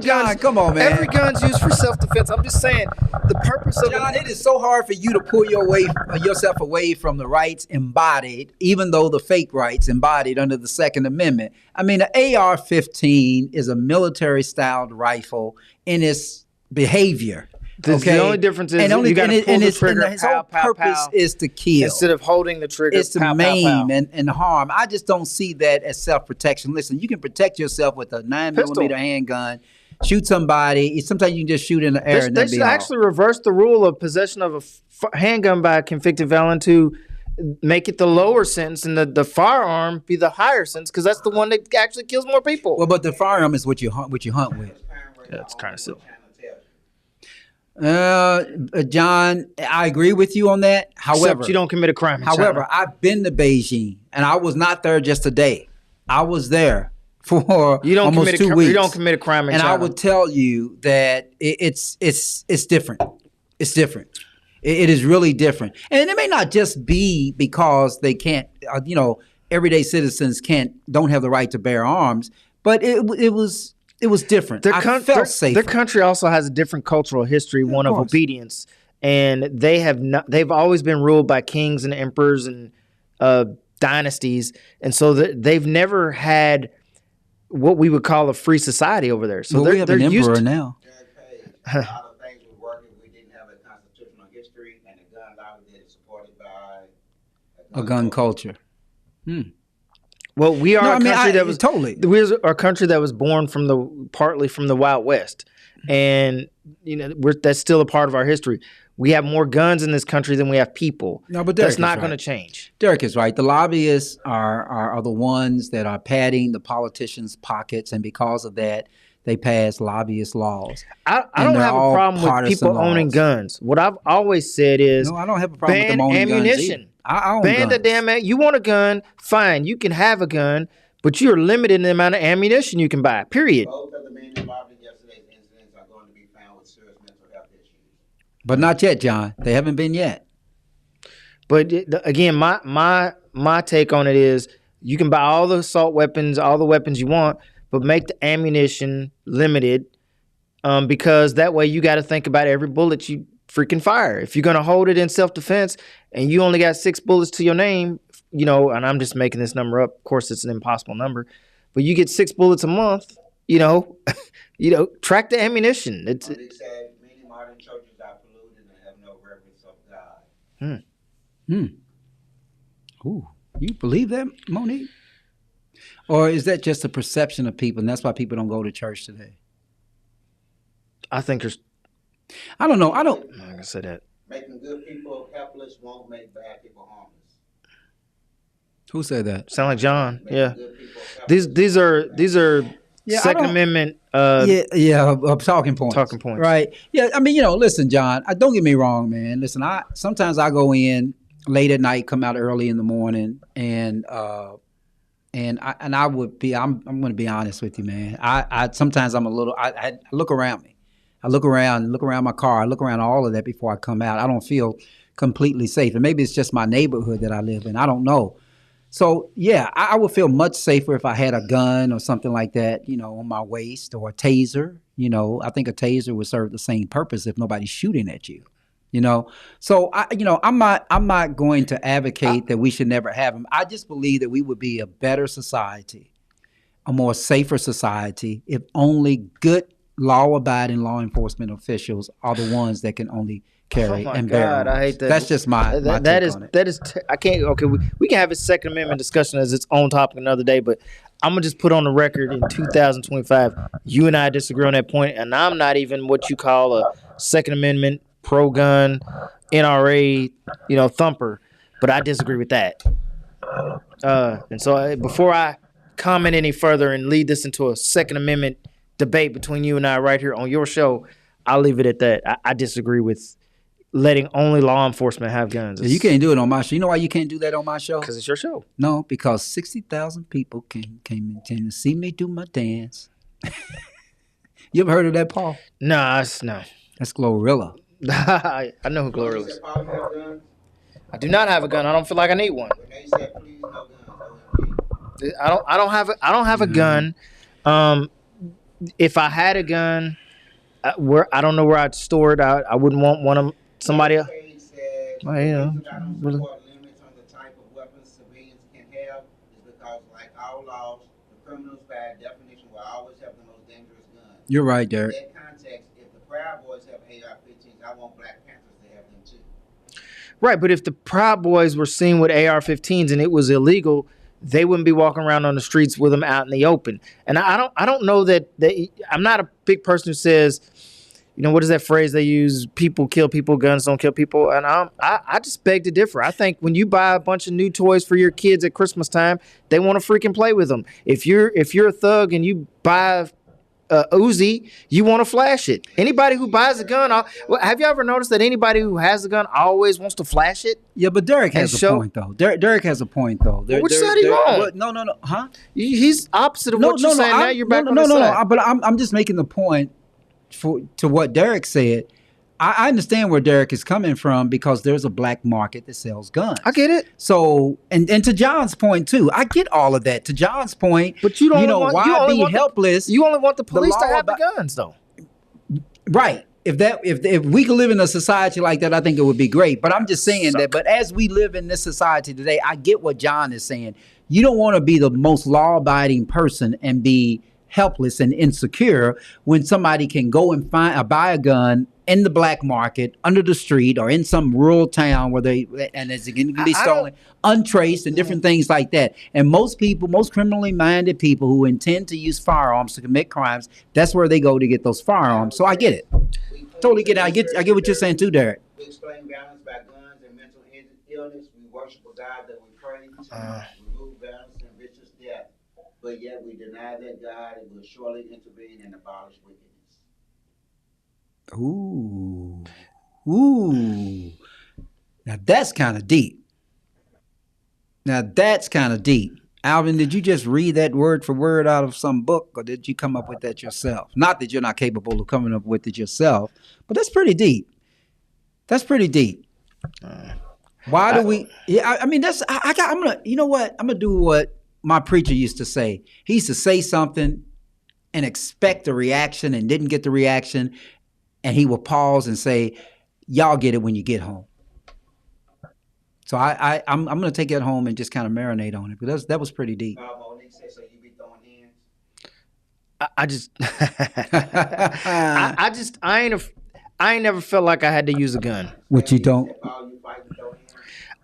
John, come on, man. Every gun's used for self-defense. I'm just saying the purpose of John, it is so hard for you to pull yourself away from the rights embodied, even though the fake rights embodied under the Second Amendment. I mean, the AR-15 is a military-styled rifle in its behavior. The only difference is you got to pull the trigger. And his whole purpose is to kill. Instead of holding the trigger, It's to pow, pow, maim pow. and harm. I just don't see that as self-protection. Listen, you can protect yourself with a 9mm handgun, shoot somebody. Sometimes you can just shoot in the air and They that be should all. actually reverse the rule of possession of a handgun by a convicted felon to make it the lower sentence and the firearm be the higher sentence because that's the one that actually kills more people. Well, but the firearm is what you hunt with. That's kind of silly. John, I agree with you on that. However, Except you don't commit a crime in However, China. I've been to Beijing, and I was not there just a day. I was there for You don't almost commit 2 a, weeks. You don't commit a crime in and China. I would tell you that it's different. It's different. It is really different, and it may not just be because they can't. Everyday citizens don't have the right to bear arms, but it was different. I felt safe. Their country also has a different cultural history, one of course. obedience, and they've always been ruled by kings and emperors and dynasties, and so they've never had what we would call a free society over there. So Well, we have they're an used emperor to, now. A lot of things would work if we didn't have a constitutional history and a gun law that is supported by A gun culture. Well, we are No, a I mean, country that was totally. We're a country that was born partly from the Wild West, and that's still a part of our history. We have more guns in this country than we have people. No, but that's Derek not is going to right. change. Derek is right. The lobbyists are the ones that are padding the politicians' pockets, and because of that, they pass lobbyist laws. I And don't they're have a all problem with partisan people owning laws. guns. What I've always said is, No, I don't have a problem with ban them owning guns ammunition. either. I own ban the guns. damn. You want a gun? Fine, you can have a gun, but you're limited in the amount of ammunition you can buy. Period. Both of the men involved in yesterday's incidents are going to be found with serious mental health issues. But not yet, John. They haven't been yet. But again, my take on it is you can buy all the assault weapons, all the weapons you want, but make the ammunition limited, because that way you got to think about every bullet you freaking fire. If you're gonna hold it in self-defense and you only got 6 bullets to your name, and I'm just making this number up. Of course, it's an impossible number, but you get 6 bullets a month. Track the ammunition. It's Monique said many modern churches are polluted and have no reverence of God. Ooh, you believe that, Monique? Or is that just a perception of people, and that's why people don't go to church today? I think there's. I don't know. I don't. I'm not gonna say that. Making good people helpless won't make bad people harmless. Who said that? Sound like John. Making Yeah. good people helpless. These are Yeah, I Second don't- Amendment. Talking points. Talking points. Right. Yeah, I mean, listen, John, don't get me wrong, man. Listen, sometimes I go in late at night, come out early in the morning, and I would be, I'm going to be honest with you, man. I sometimes I'm a little, I look around me. I look around my car. I look around all of that before I come out. I don't feel completely safe. And maybe it's just my neighborhood that I live in. I don't know. So, yeah, I would feel much safer if I had a gun or something like that, on my waist, or a taser. I think a taser would serve the same purpose if nobody's shooting at you. So I'm not going to advocate that we should never have them. I just believe that we would be a better society, a more safer society, if only good law-abiding law enforcement officials are the ones that can only carry and bear God, I arms. hate that. That's just my that take is on it. that is. I can't. Okay, we can have a Second Amendment discussion as its own topic another day, but I'm gonna just put on the record in 2025, you and I disagree on that point, and I'm not even what you call a Second Amendment pro-gun NRA, thumper, but I disagree with that. And so before I comment any further and lead this into a Second Amendment debate between you and I right here on your show, I'll leave it at that. I disagree with letting only law enforcement have guns. You can't do it on my show. You know why you can't do that on my show? Because it's your show. No, because 60,000 people came to see me do my dance. You ever heard of that, Paul? No. That's Glorilla. I know who Glorilla You is. said Paul have guns? I do not have a gun. I don't feel like I need one. But now you said please no guns. OMG. I don't have a gun. If I had a gun, I don't know where I'd store it. I wouldn't want one of somebody else. Page said, Well, yeah, the reason I don't really. support limits on the type of weapons civilians can have is because, like all laws, the criminals by definition will always have the most dangerous gun. You're right, In Derek. that context, if the Proud Boys have AR-15s, I want Black Panthers to have them too. Right, but if the Proud Boys were seen with AR-15s and it was illegal, they wouldn't be walking around on the streets with them out in the open. And I don't know that I'm not a big person who says, what is that phrase they use? People kill people, guns don't kill people. And I just beg to differ. I think when you buy a bunch of new toys for your kids at Christmas time, they want to freaking play with them. If you're a thug and you buy Uzi, you want to flash it. Anybody who buys a gun, have you ever noticed that anybody who has a gun always wants to flash it? Yeah, but Derek has And a show- point, though. Derek has a point, though. Which side he on? What? No. Huh? He's opposite of what you're saying. Now you're back on the side. But I'm just making the point to what Derek said. I understand where Derek is coming from because there's a black market that sells guns. I get it. So, and to John's point too, I get all of that. To John's point, But you don't why only be want helpless? You only want the police to law have the about- guns, though. Right. If we could live in a society like that, I think it would be great. But I'm just saying that. But as we live in this society today, I get what John is saying. You don't want to be the most law-abiding person and be helpless and insecure when somebody can go and buy a gun in the black market, under the street, or in some rural town where it's going to be stolen, untraced, and different things like that. And most people, most criminally minded people who intend to use firearms to commit crimes, that's where they go to get those firearms. So I get it. Totally get it. I get what you're saying too, Derek. We explain violence by guns and mental illness. We worship a God that we pray to remove violence and vicious death. But yet we deny that God will surely intervene and abolish wickedness. Ooh. Ooh. Now that's kind of deep. Alvin, did you just read that word for word out of some book, or did you come up with that yourself? Not that you're not capable of coming up with it yourself, but that's pretty deep. Why do we? Yeah, I mean, I'm gonna. You know what? I'm gonna do what my preacher used to say. He used to say something and expect a reaction, and didn't get the reaction, and he would pause and say, "Y'all get it when you get home." So I'm gonna take that home and just kind of marinate on it, because that was pretty deep. Monique said, so you be throwing hands? I ain't never felt like I had to use a gun. What you don't? You fight and throw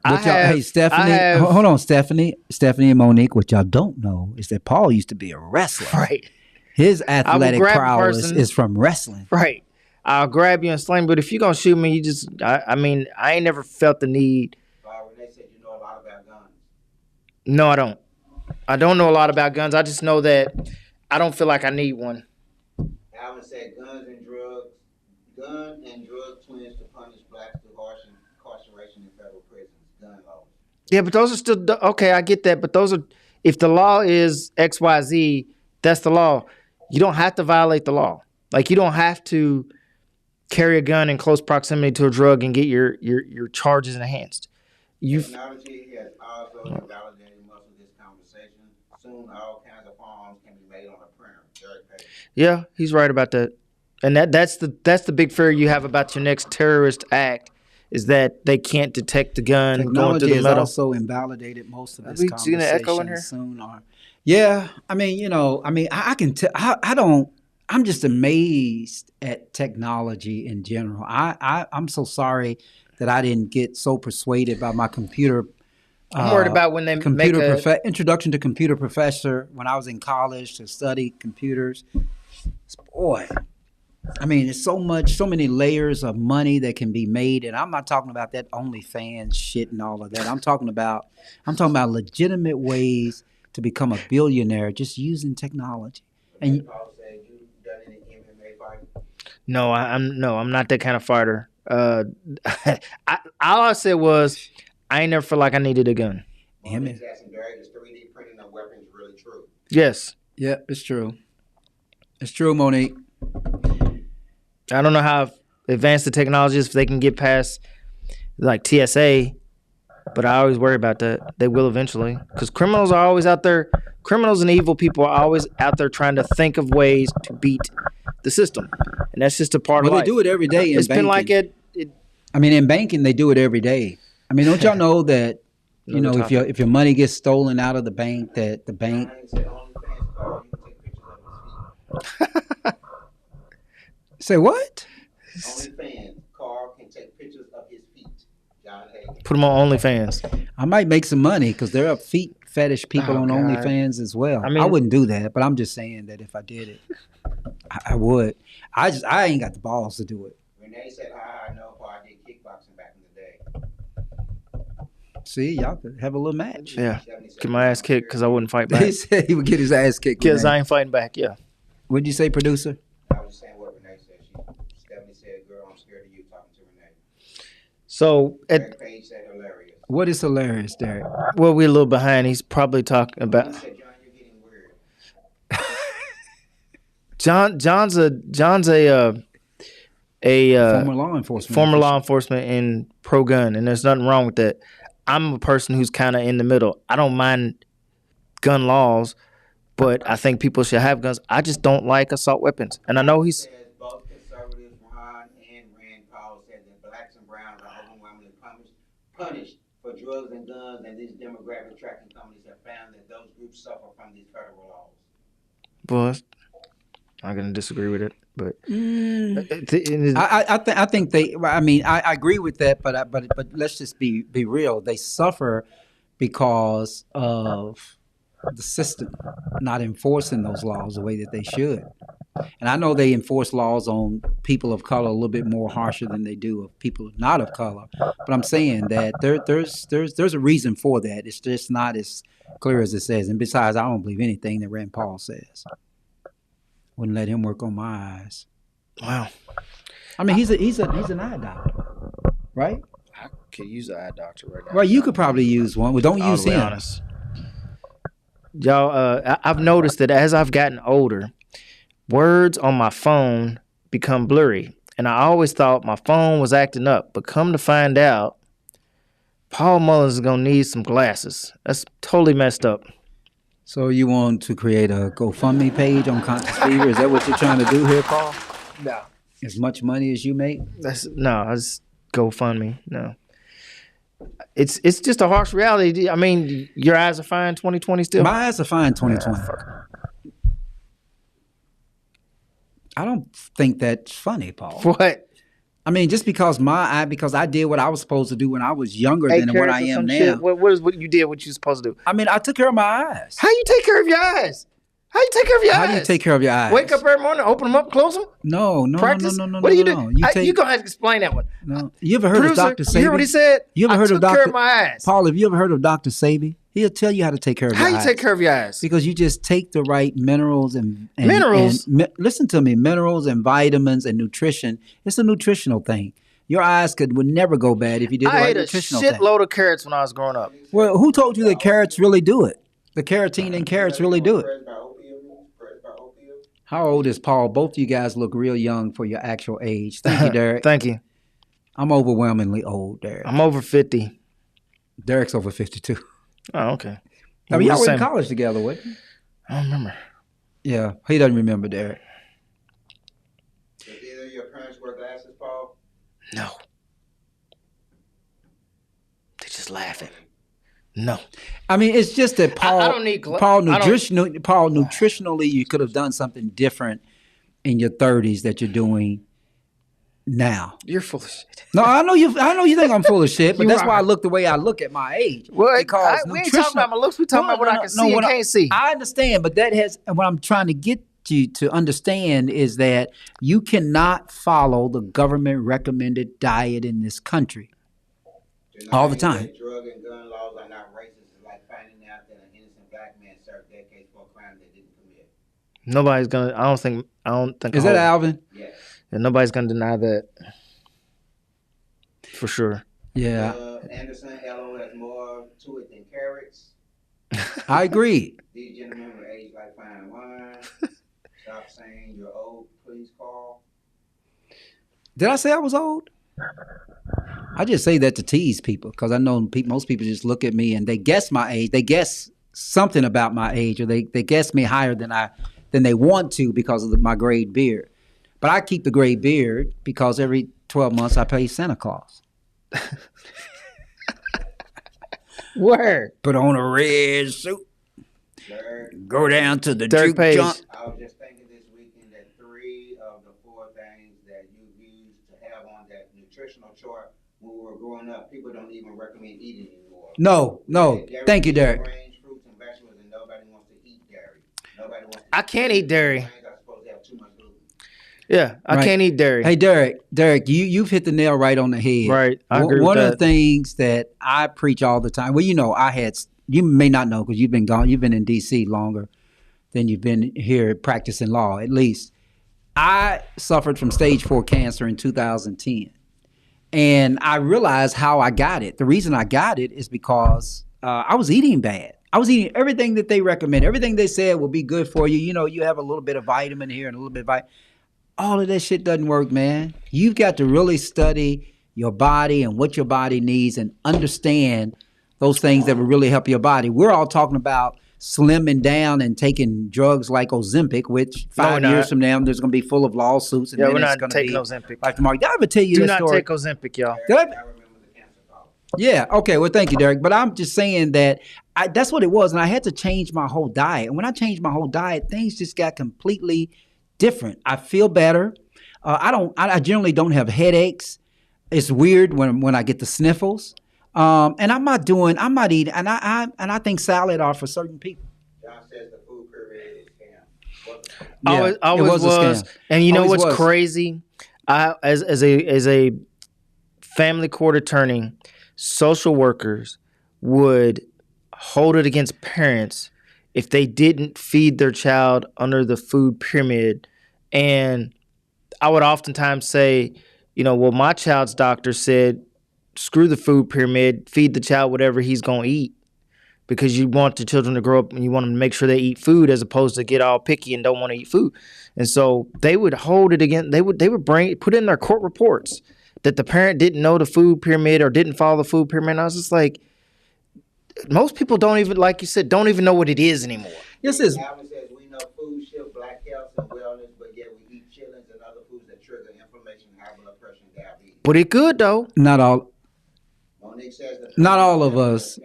hands? Hey, Stephanie, hold on, Stephanie and Monique. What y'all don't know is that Paul used to be a wrestler. Right. His athletic grab a prowess person. is from wrestling. Right. I'll grab you and sling, but if you're gonna shoot me, I mean, I ain't never felt the need. Renee said you know a lot about guns. No, I don't. I don't know a lot about guns. I just know that I don't feel like I need one. Alvin said gun and drug twins to punish blacks to harsh incarceration in federal prisons. Gun laws. Yeah, but those are still okay. I get that, but those are, if the law is XYZ, that's the law. You don't have to violate the law. Like, you don't have to carry a gun in close proximity to a drug and get your charges enhanced. Technology has also invalidated much of this conversation. Soon, all kinds of firearms can be made on a printer. Derek Page. Yeah, he's right about that. And that's the big fear you have about your next terrorist act, is that they can't detect the gun going Technology through the has metal. also invalidated most of this we conversation. seen an echo in here? Soon are. Yeah, I mean, I can tell. I don't. I'm just amazed at technology in general. I'm so sorry that I didn't get so persuaded by my computer. I'm worried about when they make introduction to computer professor when I was in college to study computers. Boy, I mean, there's so many layers of money that can be made, and I'm not talking about that OnlyFans shit and all of that. I'm talking about legitimate ways to become a billionaire just using technology. And Paul said you done any MMA fighting? No, I'm not that kind of fighter. All I said was I ain't never felt like I needed a gun. Monique's asking Derek, is 3D printing of weapons really true? Yes. yeah, it's true. It's true, Monique. I don't know how advanced the technology is if they can get past like TSA, but I always worry about that. They will eventually, because criminals are always out there. Criminals and evil people are always out there trying to think of ways to beat the system, and that's just a part of Well, life. they do it every day in It's banking. been like it. I mean, in banking, they do it every day. I mean, don't y'all know that, Another if your money gets stolen out of the bank, that the bank. Ryan said OnlyFans Carl, you can take pictures of his feet. Say what? OnlyFans Carl can take pictures of his feet. John Hagan. Put them on OnlyFans. I might make some money because there are feet fetish people Oh, on God. OnlyFans as well. I mean- I wouldn't do that, but I'm just saying that if I did it, I would. I ain't got the balls to do it. Renee said, I know Paul, I did kickboxing back in the day. See, y'all could have a little match. Yeah, Stephanie said, get my ass kicked because I wouldn't fight He back. said he would get his ass kicked. Because Renee. I ain't fighting back. Yeah. What'd you say, producer? I was saying what Renee said. Stephanie said, girl, I'm scared of you talking to Renee. So Derek Page said hilarious. What is hilarious, Derek? well, we're a little behind. He's probably talking He about said, John, you're getting weird. John's a Former law enforcement. former law official. enforcement and pro gun, and there's nothing wrong with that. I'm a person who's kind of in the middle. I don't mind gun laws, but I think people should have guns. I just don't like assault weapons, and I know he's Says both conservatives, Ron and Rand Paul, said that blacks and browns are overwhelmingly punished for drugs and guns, and these demographic tracking companies have found that those groups suffer from these federal laws. but I'm gonna disagree with it, but I think they. I mean, I agree with that, but let's just be real. They suffer because of the system not enforcing those laws the way that they should. And I know they enforce laws on people of color a little bit more harsher than they do of people not of color. But I'm saying that there's a reason for that. It's just not as clear as it says. And besides, I don't believe anything that Rand Paul says. Wouldn't let him work on my eyes. wow, I mean, he's an eye doctor, right? I could use an eye doctor right now. Well, you could probably use one. Well, don't All use the way him. honest. Y'all, I've noticed that as I've gotten older, words on my phone become blurry. And I always thought my phone was acting up. But come to find out, Paul Mullins is going to need some glasses. That's totally messed up. So you want to create a GoFundMe page on Conscious Fever? Is that what you're trying to do here, Paul? No. As much money as you make? I just GoFundMe. No. It's just a harsh reality. I mean, your eyes are fine 2020 still? My eyes are fine 2020. I don't think that's funny, Paul. What? I mean, just because because I did what I was supposed to do when I was younger than what I am now. Shit? What you did? What you supposed to do? I mean, I took care of my eyes. How you take care of your eyes? How you take care of your eyes? How do you take care of your eyes? Wake up every morning, open them up, close them. No. Practice. No. What do you do? No. You gonna have to explain that one. No. You ever heard Producer, of Dr. Sabi? You hear what he said? You ever I heard took of Dr. care of my eyes. Paul, have you ever heard of Dr. Sabi? He'll tell you how to take care of your eyes. How you take care of your eyes? Because you just take the right minerals and Minerals? listen to me, minerals and vitamins and nutrition. It's a nutritional thing. Your eyes would never go bad if you did the I right ate a nutritional thing. shitload of carrots when I was growing up. Well, who told you that carrots really do it? The carotene in carrots really do it. How old is Paul? Both of you guys look real young for your actual age. Thank you, Derek. Thank you. I'm overwhelmingly old, Derek. I'm over 50. Derek's over 52. Oh, okay. I mean, We're y'all the were in same. college together, wasn't you? I don't remember. Yeah, he doesn't remember, Derek. Did either of your parents wear glasses, Paul? No. They just laughing. No. I mean, it's just that Paul. I don't need Paul, nutritionally, you could have done something different in your 30s that you're doing now. You're full of shit. No, I know you think I'm full of shit, but You that's are. why I look the way I look at my age. Well, because we ain't talking about my looks. We talking about what I can see and can't see. I understand, but what I'm trying to get you to understand is that you cannot follow the government recommended diet in this country all the time. Drug and gun laws are not racist. It's like finding out that an innocent black man served decades for a crime they didn't commit. Nobody's gonna. I don't think. Is that Alvin? Yes. And nobody's gonna deny that. For sure. Yeah, Anderson, LO has more to it than carrots. I agree. These gentlemen were aged like fine wine. Stop saying you're old, please, Carl. Did I say I was old? I just say that to tease people because I know most people just look at me and they guess my age. They guess something about my age, or they guess me higher than they want to because of my gray beard. But I keep the gray beard because every 12 months I pay Santa Claus. Where? Put on a red suit. Dirk, Go down to the Dirk juke Page. joint. I was just thinking this weekend that 3 of the 4 things that you used to have on that nutritional chart when we were growing up, people don't even recommend eating anymore. No. Dairy, Thank you, Derek. Grains, fruits, and vegetables, and nobody wants to eat dairy. Nobody wants to I can't eat dairy. Grains are supposed to have too much gluten. Yeah, I Right. can't eat dairy. Hey, Derek, you've hit the nail right on the head. Right, I agree with One of that. the things that I preach all the time. Well, you may not know because you've been gone. You've been in D.C. longer than you've been here practicing law, at least. I suffered from stage 4 cancer in 2010. And I realized how I got it. The reason I got it is because I was eating bad. I was eating everything that they recommend. Everything they said will be good for you. You know, you have a little bit of vitamin here and a little bit of vitamin. All of that shit doesn't work, man. You've got to really study your body and what your body needs and understand those things that will really help your body. We're all talking about slimming down and taking drugs like Ozempic, which No, 5 we're years not. from now, there's going to be full of lawsuits. And Yeah, then we're it's not gonna taking be Ozempic. like tomorrow. Did I ever tell you Do this not story? take Ozempic, y'all. Did I- I remember the cancer call. Yeah. Okay. Well, thank you, Derek. But I'm just saying that that's what it was. And I had to change my whole diet. And when I changed my whole diet, things just got completely different. I feel better. I generally don't have headaches. It's weird when I get the sniffles. And I'm not eating, and I think salad are for certain people. John says the food pyramid is scam. Yeah, Always it was a was. scam. And you know Always what's was. crazy? As a family court attorney, social workers would hold it against parents if they didn't feed their child under the food pyramid. And I would oftentimes say, well, my child's doctor said, screw the food pyramid, feed the child whatever he's going to eat, because you want the children to grow up and you want them to make sure they eat food as opposed to get all picky and don't want to eat food. And so they would hold it again. They would put in their court reports that the parent didn't know the food pyramid or didn't follow the food pyramid. And I was just like, most people don't even, like you said, don't even know what it is anymore. This is Alvin says we know food shield black health and wellness, but yet we eat chillings and other foods that trigger inflammation, high blood pressure, and diabetes. But it good though. not all. Monique says that Not all of us,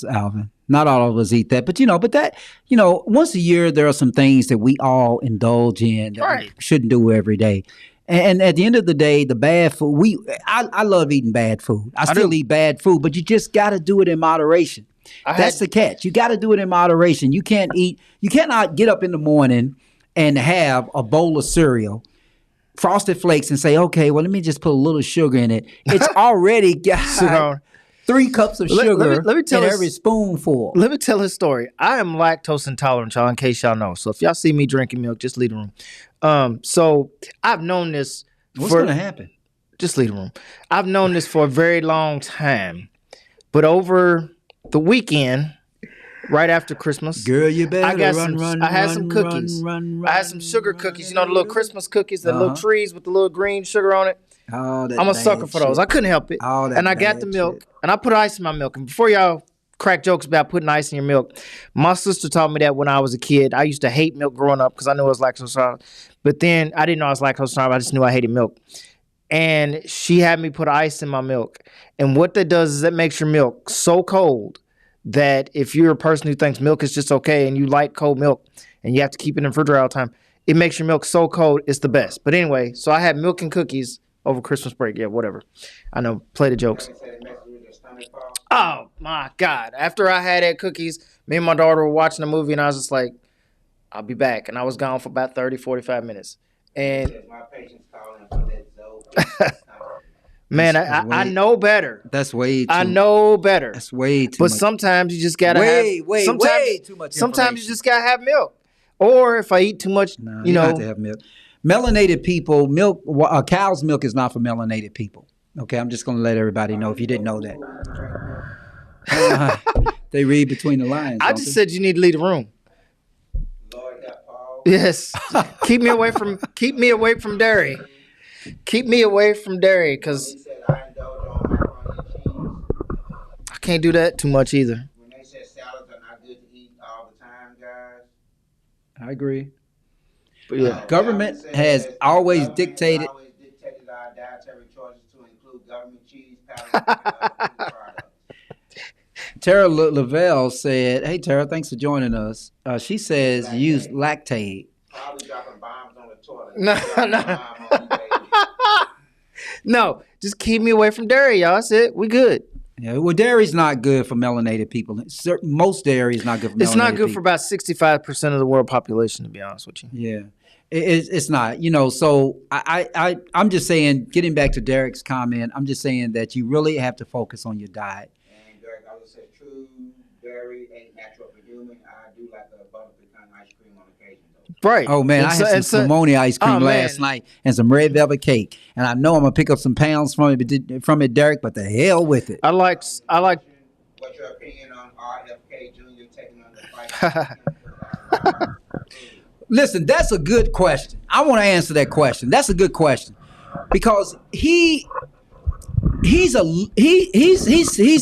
Alvin. Not all of us eat that. But once a year, there are some things that we all indulge in that Right. we shouldn't do every day. And at the end of the day, the bad food, I love eating bad food. I still eat bad food, but you just got to do it in moderation. That's the catch. You got to do it in moderation. You cannot get up in the morning and have a bowl of cereal, Frosted Flakes, and say, okay, well, let me just put a little sugar in it. It's already got 3 cups of sugar let me tell in us- every spoonful. Let me tell his story. I am lactose intolerant, y'all, in case y'all know. So if y'all see me drinking milk, just leave the room. So I've known this What's going to happen? just leave the room. I've known this for a very long time. But over the weekend, right after Christmas, Girl, you better I got run, some. run, I had run, some cookies. run, I had some sugar cookies. You know the little Christmas cookies, the little Uh-huh. trees with the little green sugar on it. Oh, that I'm a bad sucker for those. shit. I couldn't help it. All that And I got bad the milk, shit. and I put ice in my milk. And before y'all crack jokes about putting ice in your milk, my sister taught me that when I was a kid. I used to hate milk growing up because I knew I was lactose intolerant. But then I didn't know I was lactose intolerant. I just knew I hated milk. And she had me put ice in my milk. And what that does is that makes your milk so cold that if you're a person who thinks milk is just okay and you like cold milk and you have to keep it in the refrigerator all the time, it makes your milk so cold, it's the best. But anyway, so I had milk and cookies over Christmas break. Yeah, whatever. I know, play the jokes. said it messes with your stomach, Paul. Oh my God. After I had that cookies, me and my daughter were watching a movie and I was just like, I'll be back. And I was gone for about 30, 45 minutes. And Says my patient's calling for that Zoe. man, That's I way- know better. That's way too I know better. That's way too But much. sometimes you just gotta Way, have way, sometimes, way too much Sometimes you information. just gotta have milk. Or if I eat too much, No, you don't know, have to have milk. Melanated people, cow's milk is not for melanated people. Okay, I'm just going to let everybody know if you didn't know that. They read between the lines. I don't just they? said you need to leave the room. Lord help Paul. Yes. keep me away from dairy. Keep me away from dairy He because said I indulge on macaroni and cheese. I can't do that too much either. When they said salads are not good to eat all the time, guys. I agree. But yeah. Government Alvin has says always government dictated- always dictated our dietary choices to include government cheese, powder, and other food products. Tara Lavelle said, hey, Tara, thanks for joining us. She says use lactate. Probably dropping bombs on the toilet. No, Dropping no. a bomb on you, baby. No, just keep me away from dairy, y'all. That's it. We good. Yeah, well, dairy's not good for melanated people. Most dairy is not good for melanated It's not good people. for about 65% of the world population, to be honest with you. Yeah, it's not. So I'm just saying, getting back to Derek's comment, I'm just saying that you really have to focus on your diet. And Derek also said true dairy ain't natural for human. I do like a butter pecan ice cream on occasion though. Right. Oh man, And I so- had and some so- Spumoni ice cream Oh, last man. night and some red velvet cake, and I know I'm gonna pick up some pounds from it, Derek. But the hell with it. I like What's your opinion on RFK Jr. taking on the fight? Listen, that's a good question. I want to answer that question. That's a good question because he's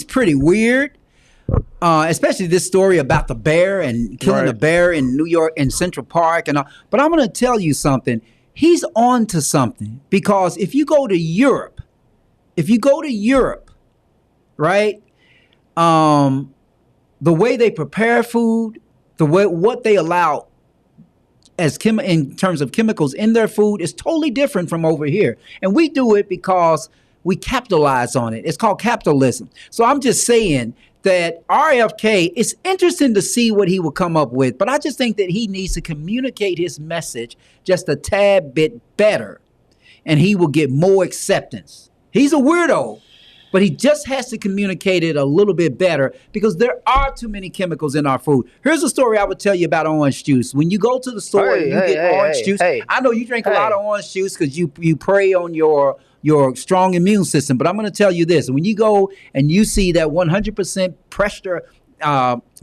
pretty weird. Especially this story about the bear and killing Right. a bear in New York in Central Park and all. But I'm going to tell you something. He's on to something because if you go to Europe, right? The way they prepare food, what they allow in terms of chemicals in their food is totally different from over here. And we do it because we capitalize on it. It's called capitalism. So I'm just saying that RFK, it's interesting to see what he will come up with, but I just think that he needs to communicate his message just a tad bit better, and he will get more acceptance. He's a weirdo, but he just has to communicate it a little bit better because there are too many chemicals in our food. Here's a story I would tell you about orange juice. When you go to the store and you get orange juice, I know you drink a lot of orange juice because you prey on your strong immune system. But I'm going to tell you this. When you go and you see that 100%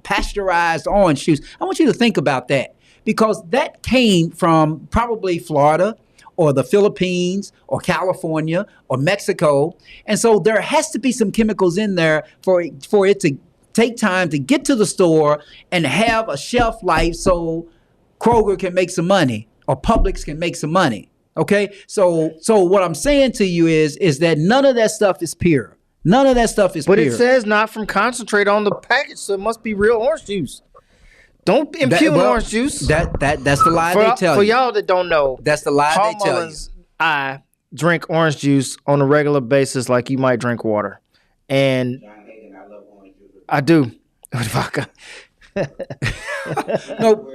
pasteurized orange juice, I want you to think about that because that came from probably Florida or the Philippines or California or Mexico. And so there has to be some chemicals in there for it to take time to get to the store and have a shelf life so Kroger can make some money or Publix can make some money. Okay, so what I'm saying to you is that none of that stuff is pure. None of that stuff is pure. But it says not from concentrate on the package, so it must be real orange juice. Don't impugn orange juice. That's the lie they tell you. For y'all that don't know, that's the lie they tell you. I drink orange juice on a regular basis like you might drink water. And I do. Vodka. No.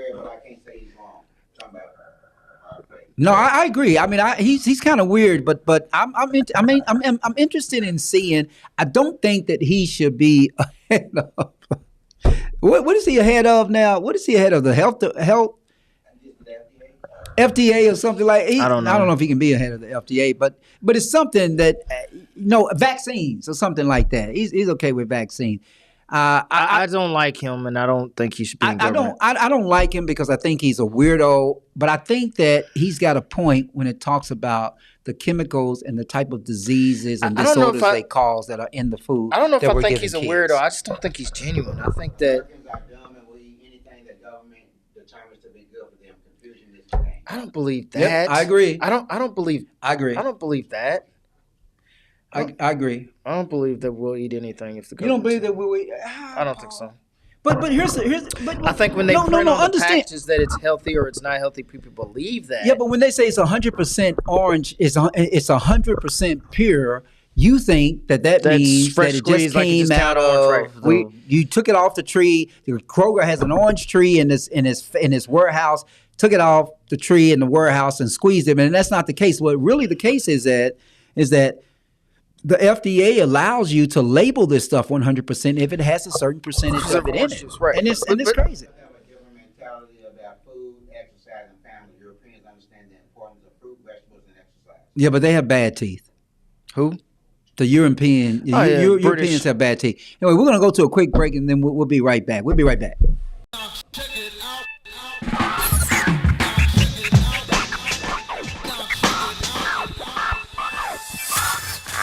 No, I agree. I mean, he's kind of weird, but I'm interested in seeing. I don't think that he should be ahead of. What is he ahead of now? What is he ahead of? The health FDA or something like? I don't know if he can be ahead of the FDA, but it's something that vaccines or something like that. He's okay with vaccines. I don't like him, and I don't think he should be in government. I don't like him because I think he's a weirdo, but I think that he's got a point when it talks about the chemicals and the type of diseases and disorders they cause that are in the food. I don't know if I think he's a weirdo. I just don't think he's genuine. I think that I don't believe that. Yep, I agree. I don't believe. I agree. I don't believe that. I agree. I don't believe that we'll eat anything if the government. You don't believe that we'll eat? I don't think so. But here's. But I think when they print on the packages that it's healthy or it's not healthy, people believe that. Yeah, but when they say it's 100% orange, it's 100% pure. You think that means that it just came out of you took it off the tree. Kroger has an orange tree in his warehouse. Took it off the tree in the warehouse and squeezed it, and that's not the case. What really the case is that the FDA allows you to label this stuff 100% if it has a certain percentage of it in it, right. and it's crazy. Have a different mentality about food, exercise, and family. Europeans understand the importance of fruit, vegetables, and exercise. Yeah, but they have bad teeth. Who? The Europeans have bad teeth. Anyway, we're going to go to a quick break, and then we'll be right back. We'll be right back. Check it out.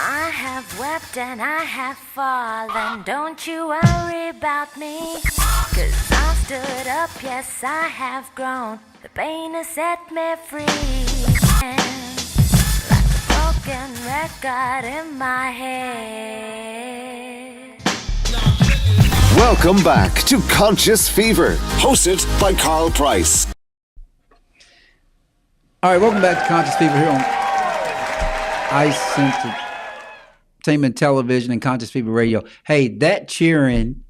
I have wept and I have fallen. Don't you worry about me. 'Cause I stood up, yes, I have grown. The pain has set me free. And like a broken record in my head. Welcome back to Conscious Fever, hosted by Carl Price. All right, welcome back to Conscious Fever here on Ice Entertainment Television and Conscious Fever Radio. Hey, that cheering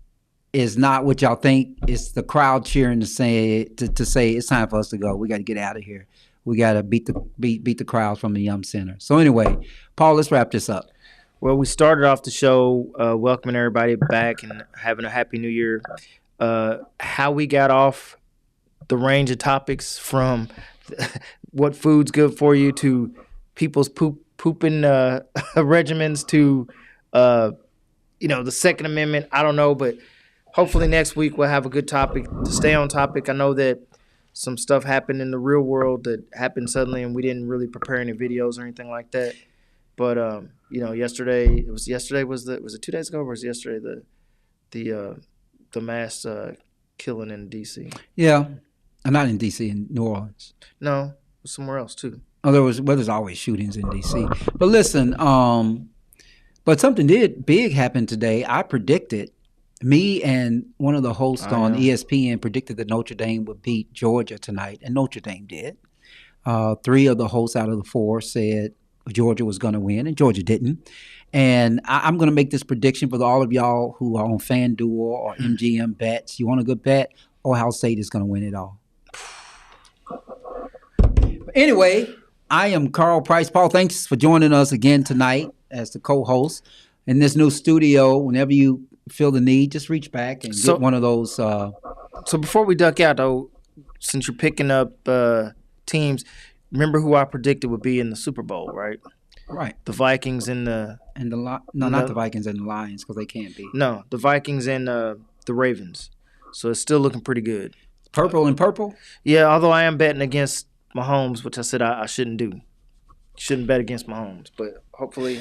is not what y'all think. It's the crowd cheering to say it's time for us to go. We got to get out of here. We got to beat the crowds from the Yum Center. So anyway, Paul, let's wrap this up. Well, we started off the show welcoming everybody back and having a happy new year. How we got off the range of topics from what food's good for you to people's pooping regimens to the Second Amendment. I don't know, but hopefully next week we'll have a good topic to stay on topic. I know that some stuff happened in the real world that happened suddenly, and we didn't really prepare any videos or anything like that. But yesterday was it 2 days ago or was it yesterday the mass killing in D.C.? Yeah, not in D.C. in New Orleans. No, it was somewhere else too. Oh, there's always shootings in D.C. But listen, but something big happened today. I predicted Me and one of the hosts on ESPN predicted that Notre Dame would beat Georgia tonight, and Notre Dame did. 3 of the hosts out of the 4 said Georgia was going to win, and Georgia didn't. And I'm going to make this prediction for all of y'all who are on FanDuel or MGM bets. You want a good bet? Ohio State is going to win it all. But anyway, I am Carl Price. Paul, thanks for joining us again tonight as the co-host in this new studio. Whenever you feel the need, just reach back and get one of those. So before we duck out, though, since you're picking up teams, remember who I predicted would be in the Super Bowl, right? Right. The Vikings and the not the Vikings and the Lions, because they can't be. No, the Vikings and the Ravens. So it's still looking pretty good. Purple and purple? Yeah, although I am betting against Mahomes, which I said I shouldn't do. Shouldn't bet against Mahomes, but hopefully.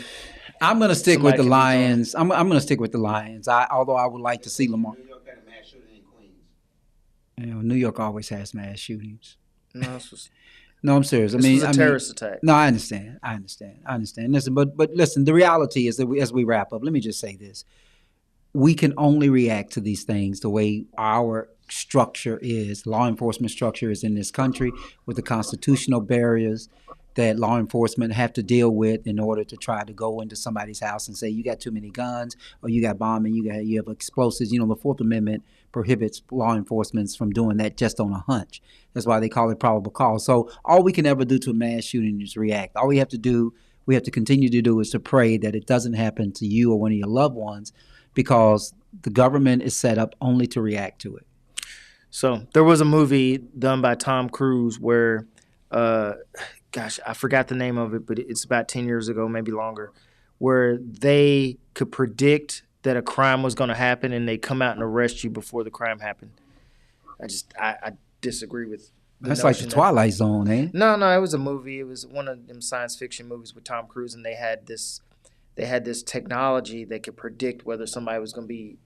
I'm going to stick with the Lions. I'm going to stick with the Lions. Although I would like to see Lamar. New York had a mass shooting in Queens. You know, New York always has mass shootings. No, I'm serious. This was a terrorist attack. No, I understand. Listen, but listen, the reality is that as we wrap up, let me just say this. We can only react to these things the way our structure is. Law enforcement structure is in this country with the constitutional barriers that law enforcement have to deal with in order to try to go into somebody's house and say you got too many guns or you got bombing, you have explosives. You know, the Fourth Amendment prohibits law enforcement from doing that just on a hunch. That's why they call it probable cause. So all we can ever do to a mass shooting is react. All we have to continue to do is to pray that it doesn't happen to you or one of your loved ones, because the government is set up only to react to it. So there was a movie done by Tom Cruise where gosh, I forgot the name of it, but it's about 10 years ago, maybe longer, where they could predict that a crime was going to happen and they come out and arrest you before the crime happened. I disagree with That's like the Twilight Zone, eh? No, it was a movie. It was one of them science fiction movies with Tom Cruise, and they had this technology that could predict whether somebody was going to be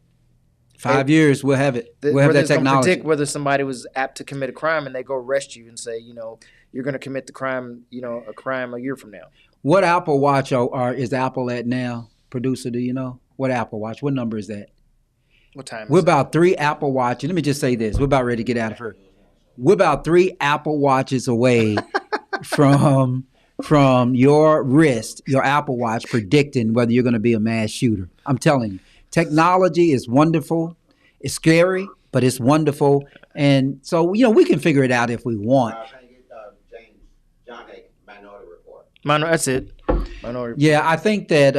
5 years, we'll have it. We'll have that technology. Predict whether somebody was apt to commit a crime, and they go arrest you and say, you're going to commit the crime, a crime a year from now. What Apple Watch is Apple at now? Producer, do you know? What Apple Watch? What number is that? What time We're is about 3 Apple Watches. Let me just say this. We're about ready to get out of here. We're about 3 Apple Watches away from your wrist, your Apple Watch, predicting whether you're going to be a mass shooter. I'm telling you. Technology is wonderful. It's scary, but it's wonderful. And so, we can figure it out if we want. I was trying to get John Hake, Minority Report. That's it. Minority Report. Yeah, I think that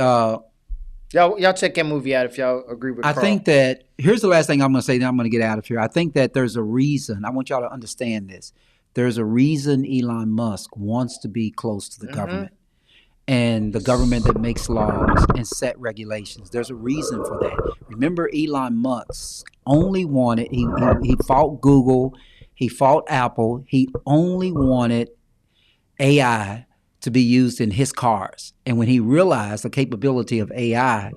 y'all check that movie out if y'all agree with Carl. I think that here's the last thing I'm going to say, then I'm going to get out of here. I think that there's a reason. I want y'all to understand this. There's a reason Elon Musk wants to be close to the government. And the government that makes laws and set regulations. There's a reason for that. Remember, Elon Musk only wanted, he fought Google, he fought Apple, he only wanted AI to be used in his cars. And when he realized the capability of AI,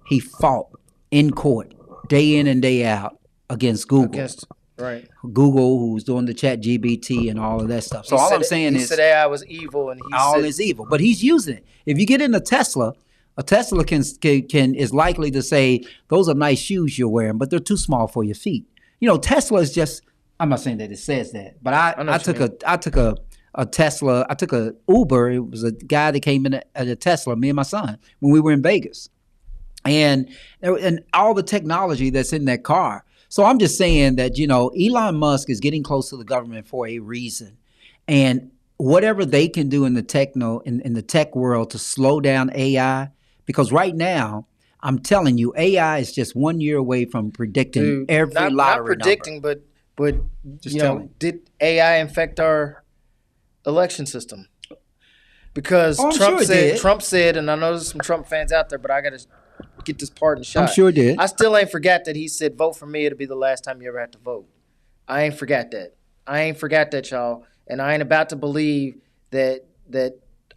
he fought in court, day in and day out, against Google. Right. Google, who's doing the ChatGPT and all of that stuff. So I'm saying he said AI was evil, and is evil, but he's using it. If you get in a Tesla can is likely to say those are nice shoes you're wearing, but they're too small for your feet. Tesla is just. I'm not saying that it says that, but I took a Tesla. I took a Uber. It was a guy that came in a Tesla. Me and my son when we were in Vegas, and all the technology that's in that car. So I'm just saying that, Elon Musk is getting close to the government for a reason. And whatever they can do in the tech world to slow down AI, because right now, I'm telling you, AI is just 1 year away from predicting every lottery not predicting, number. but did AI infect our election system? Because Trump said, and I know there's some Trump fans out there, but I got to get this part in shot. I'm sure it did. I still ain't forgot that he said, vote for me, it'll be the last time you ever have to vote. I ain't forgot that, y'all. And I ain't about to believe that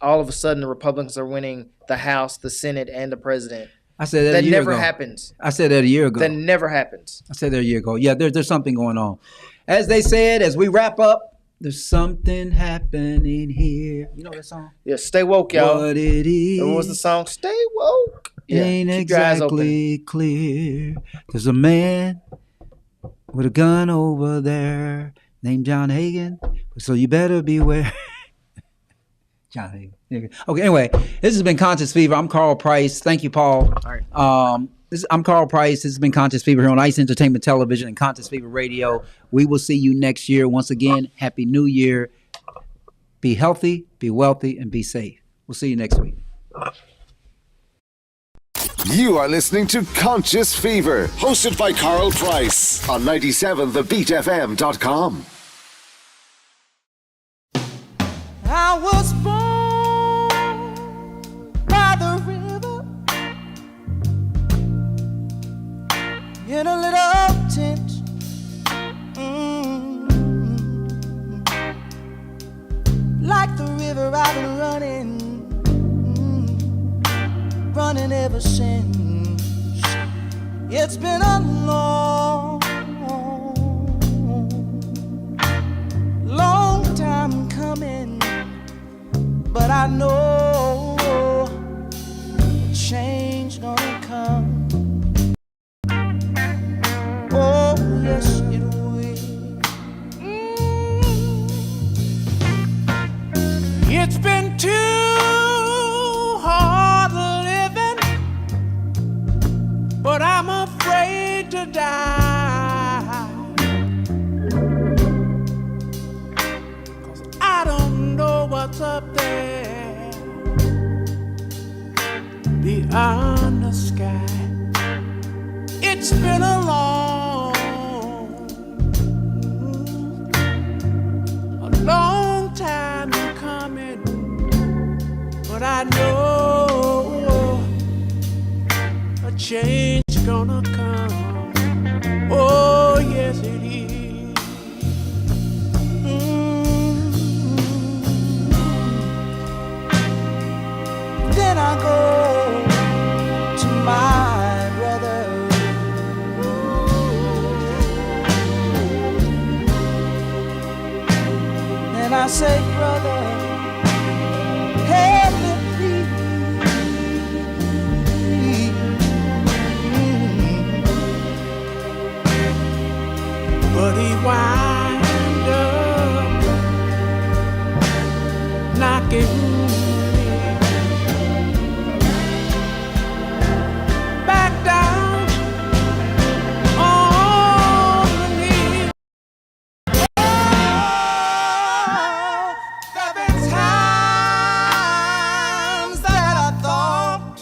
all of a sudden the Republicans are winning the House, the Senate, and the president. I said that a year ago. That never happens. I said that a year ago. That never happens. I said that a year ago. Yeah, there's something going on. As they said, as we wrap up, there's something happening here. You know that song? Yeah, stay woke, y'all. What it is. What was the song? Stay woke. Yeah, ain't keep your eyes open. exactly clear. There's a man with a gun over there named John Hagan, so you better beware. John Hagan. Okay, anyway, this has been Conscious Fever. I'm Carl Price. Thank you, Paul. All right. I'm Carl Price. This has been Conscious Fever here on Ice Entertainment Television and Conscious Fever Radio. We will see you next year. Once again, Happy New Year. Be healthy, be wealthy, and be safe. We'll see you next week. You are listening to Conscious Fever, hosted by Carl Price on 97thebeatfm.com. I was born by the river in a little tent. Like the river I've been running ever since. It's been a long time coming, but I know change gonna come. Oh yes it will. It's been too hard living, but I'm afraid to die. 'Cause I don't know what's up there beyond the sky. It's been a long time coming, but I know a change gonna come. Oh yes it is. Then I go to my brother. And I say, brother, help me please. But he wind up knocking me back down on the knees. There've been times that I thought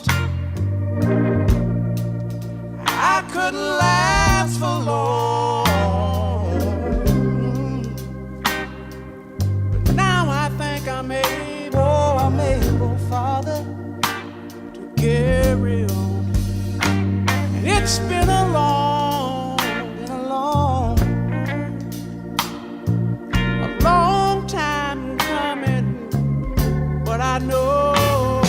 I couldn't last for long, but now I think I'm able, Father, to carry on. And it's been a long time coming, but I know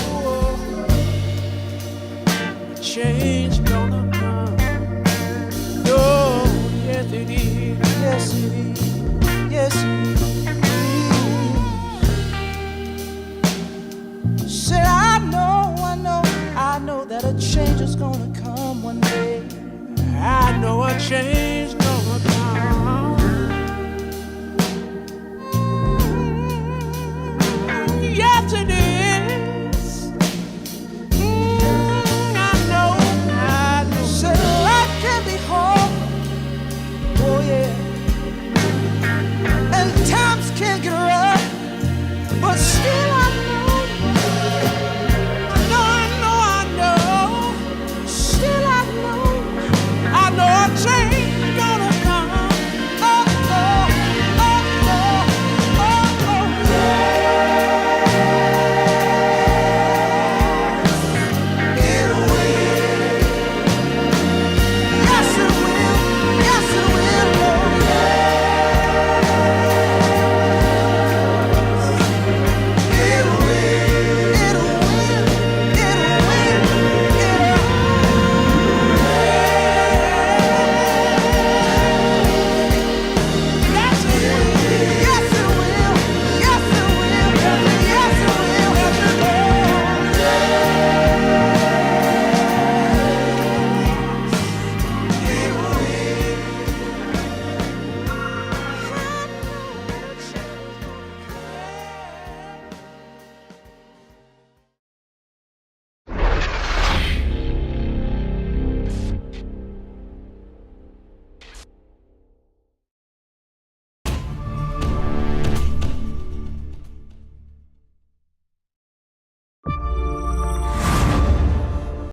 change gonna come. Oh, yes it is. Yes it is. Yes it is. Said I know that a change is gonna come one day. I know a change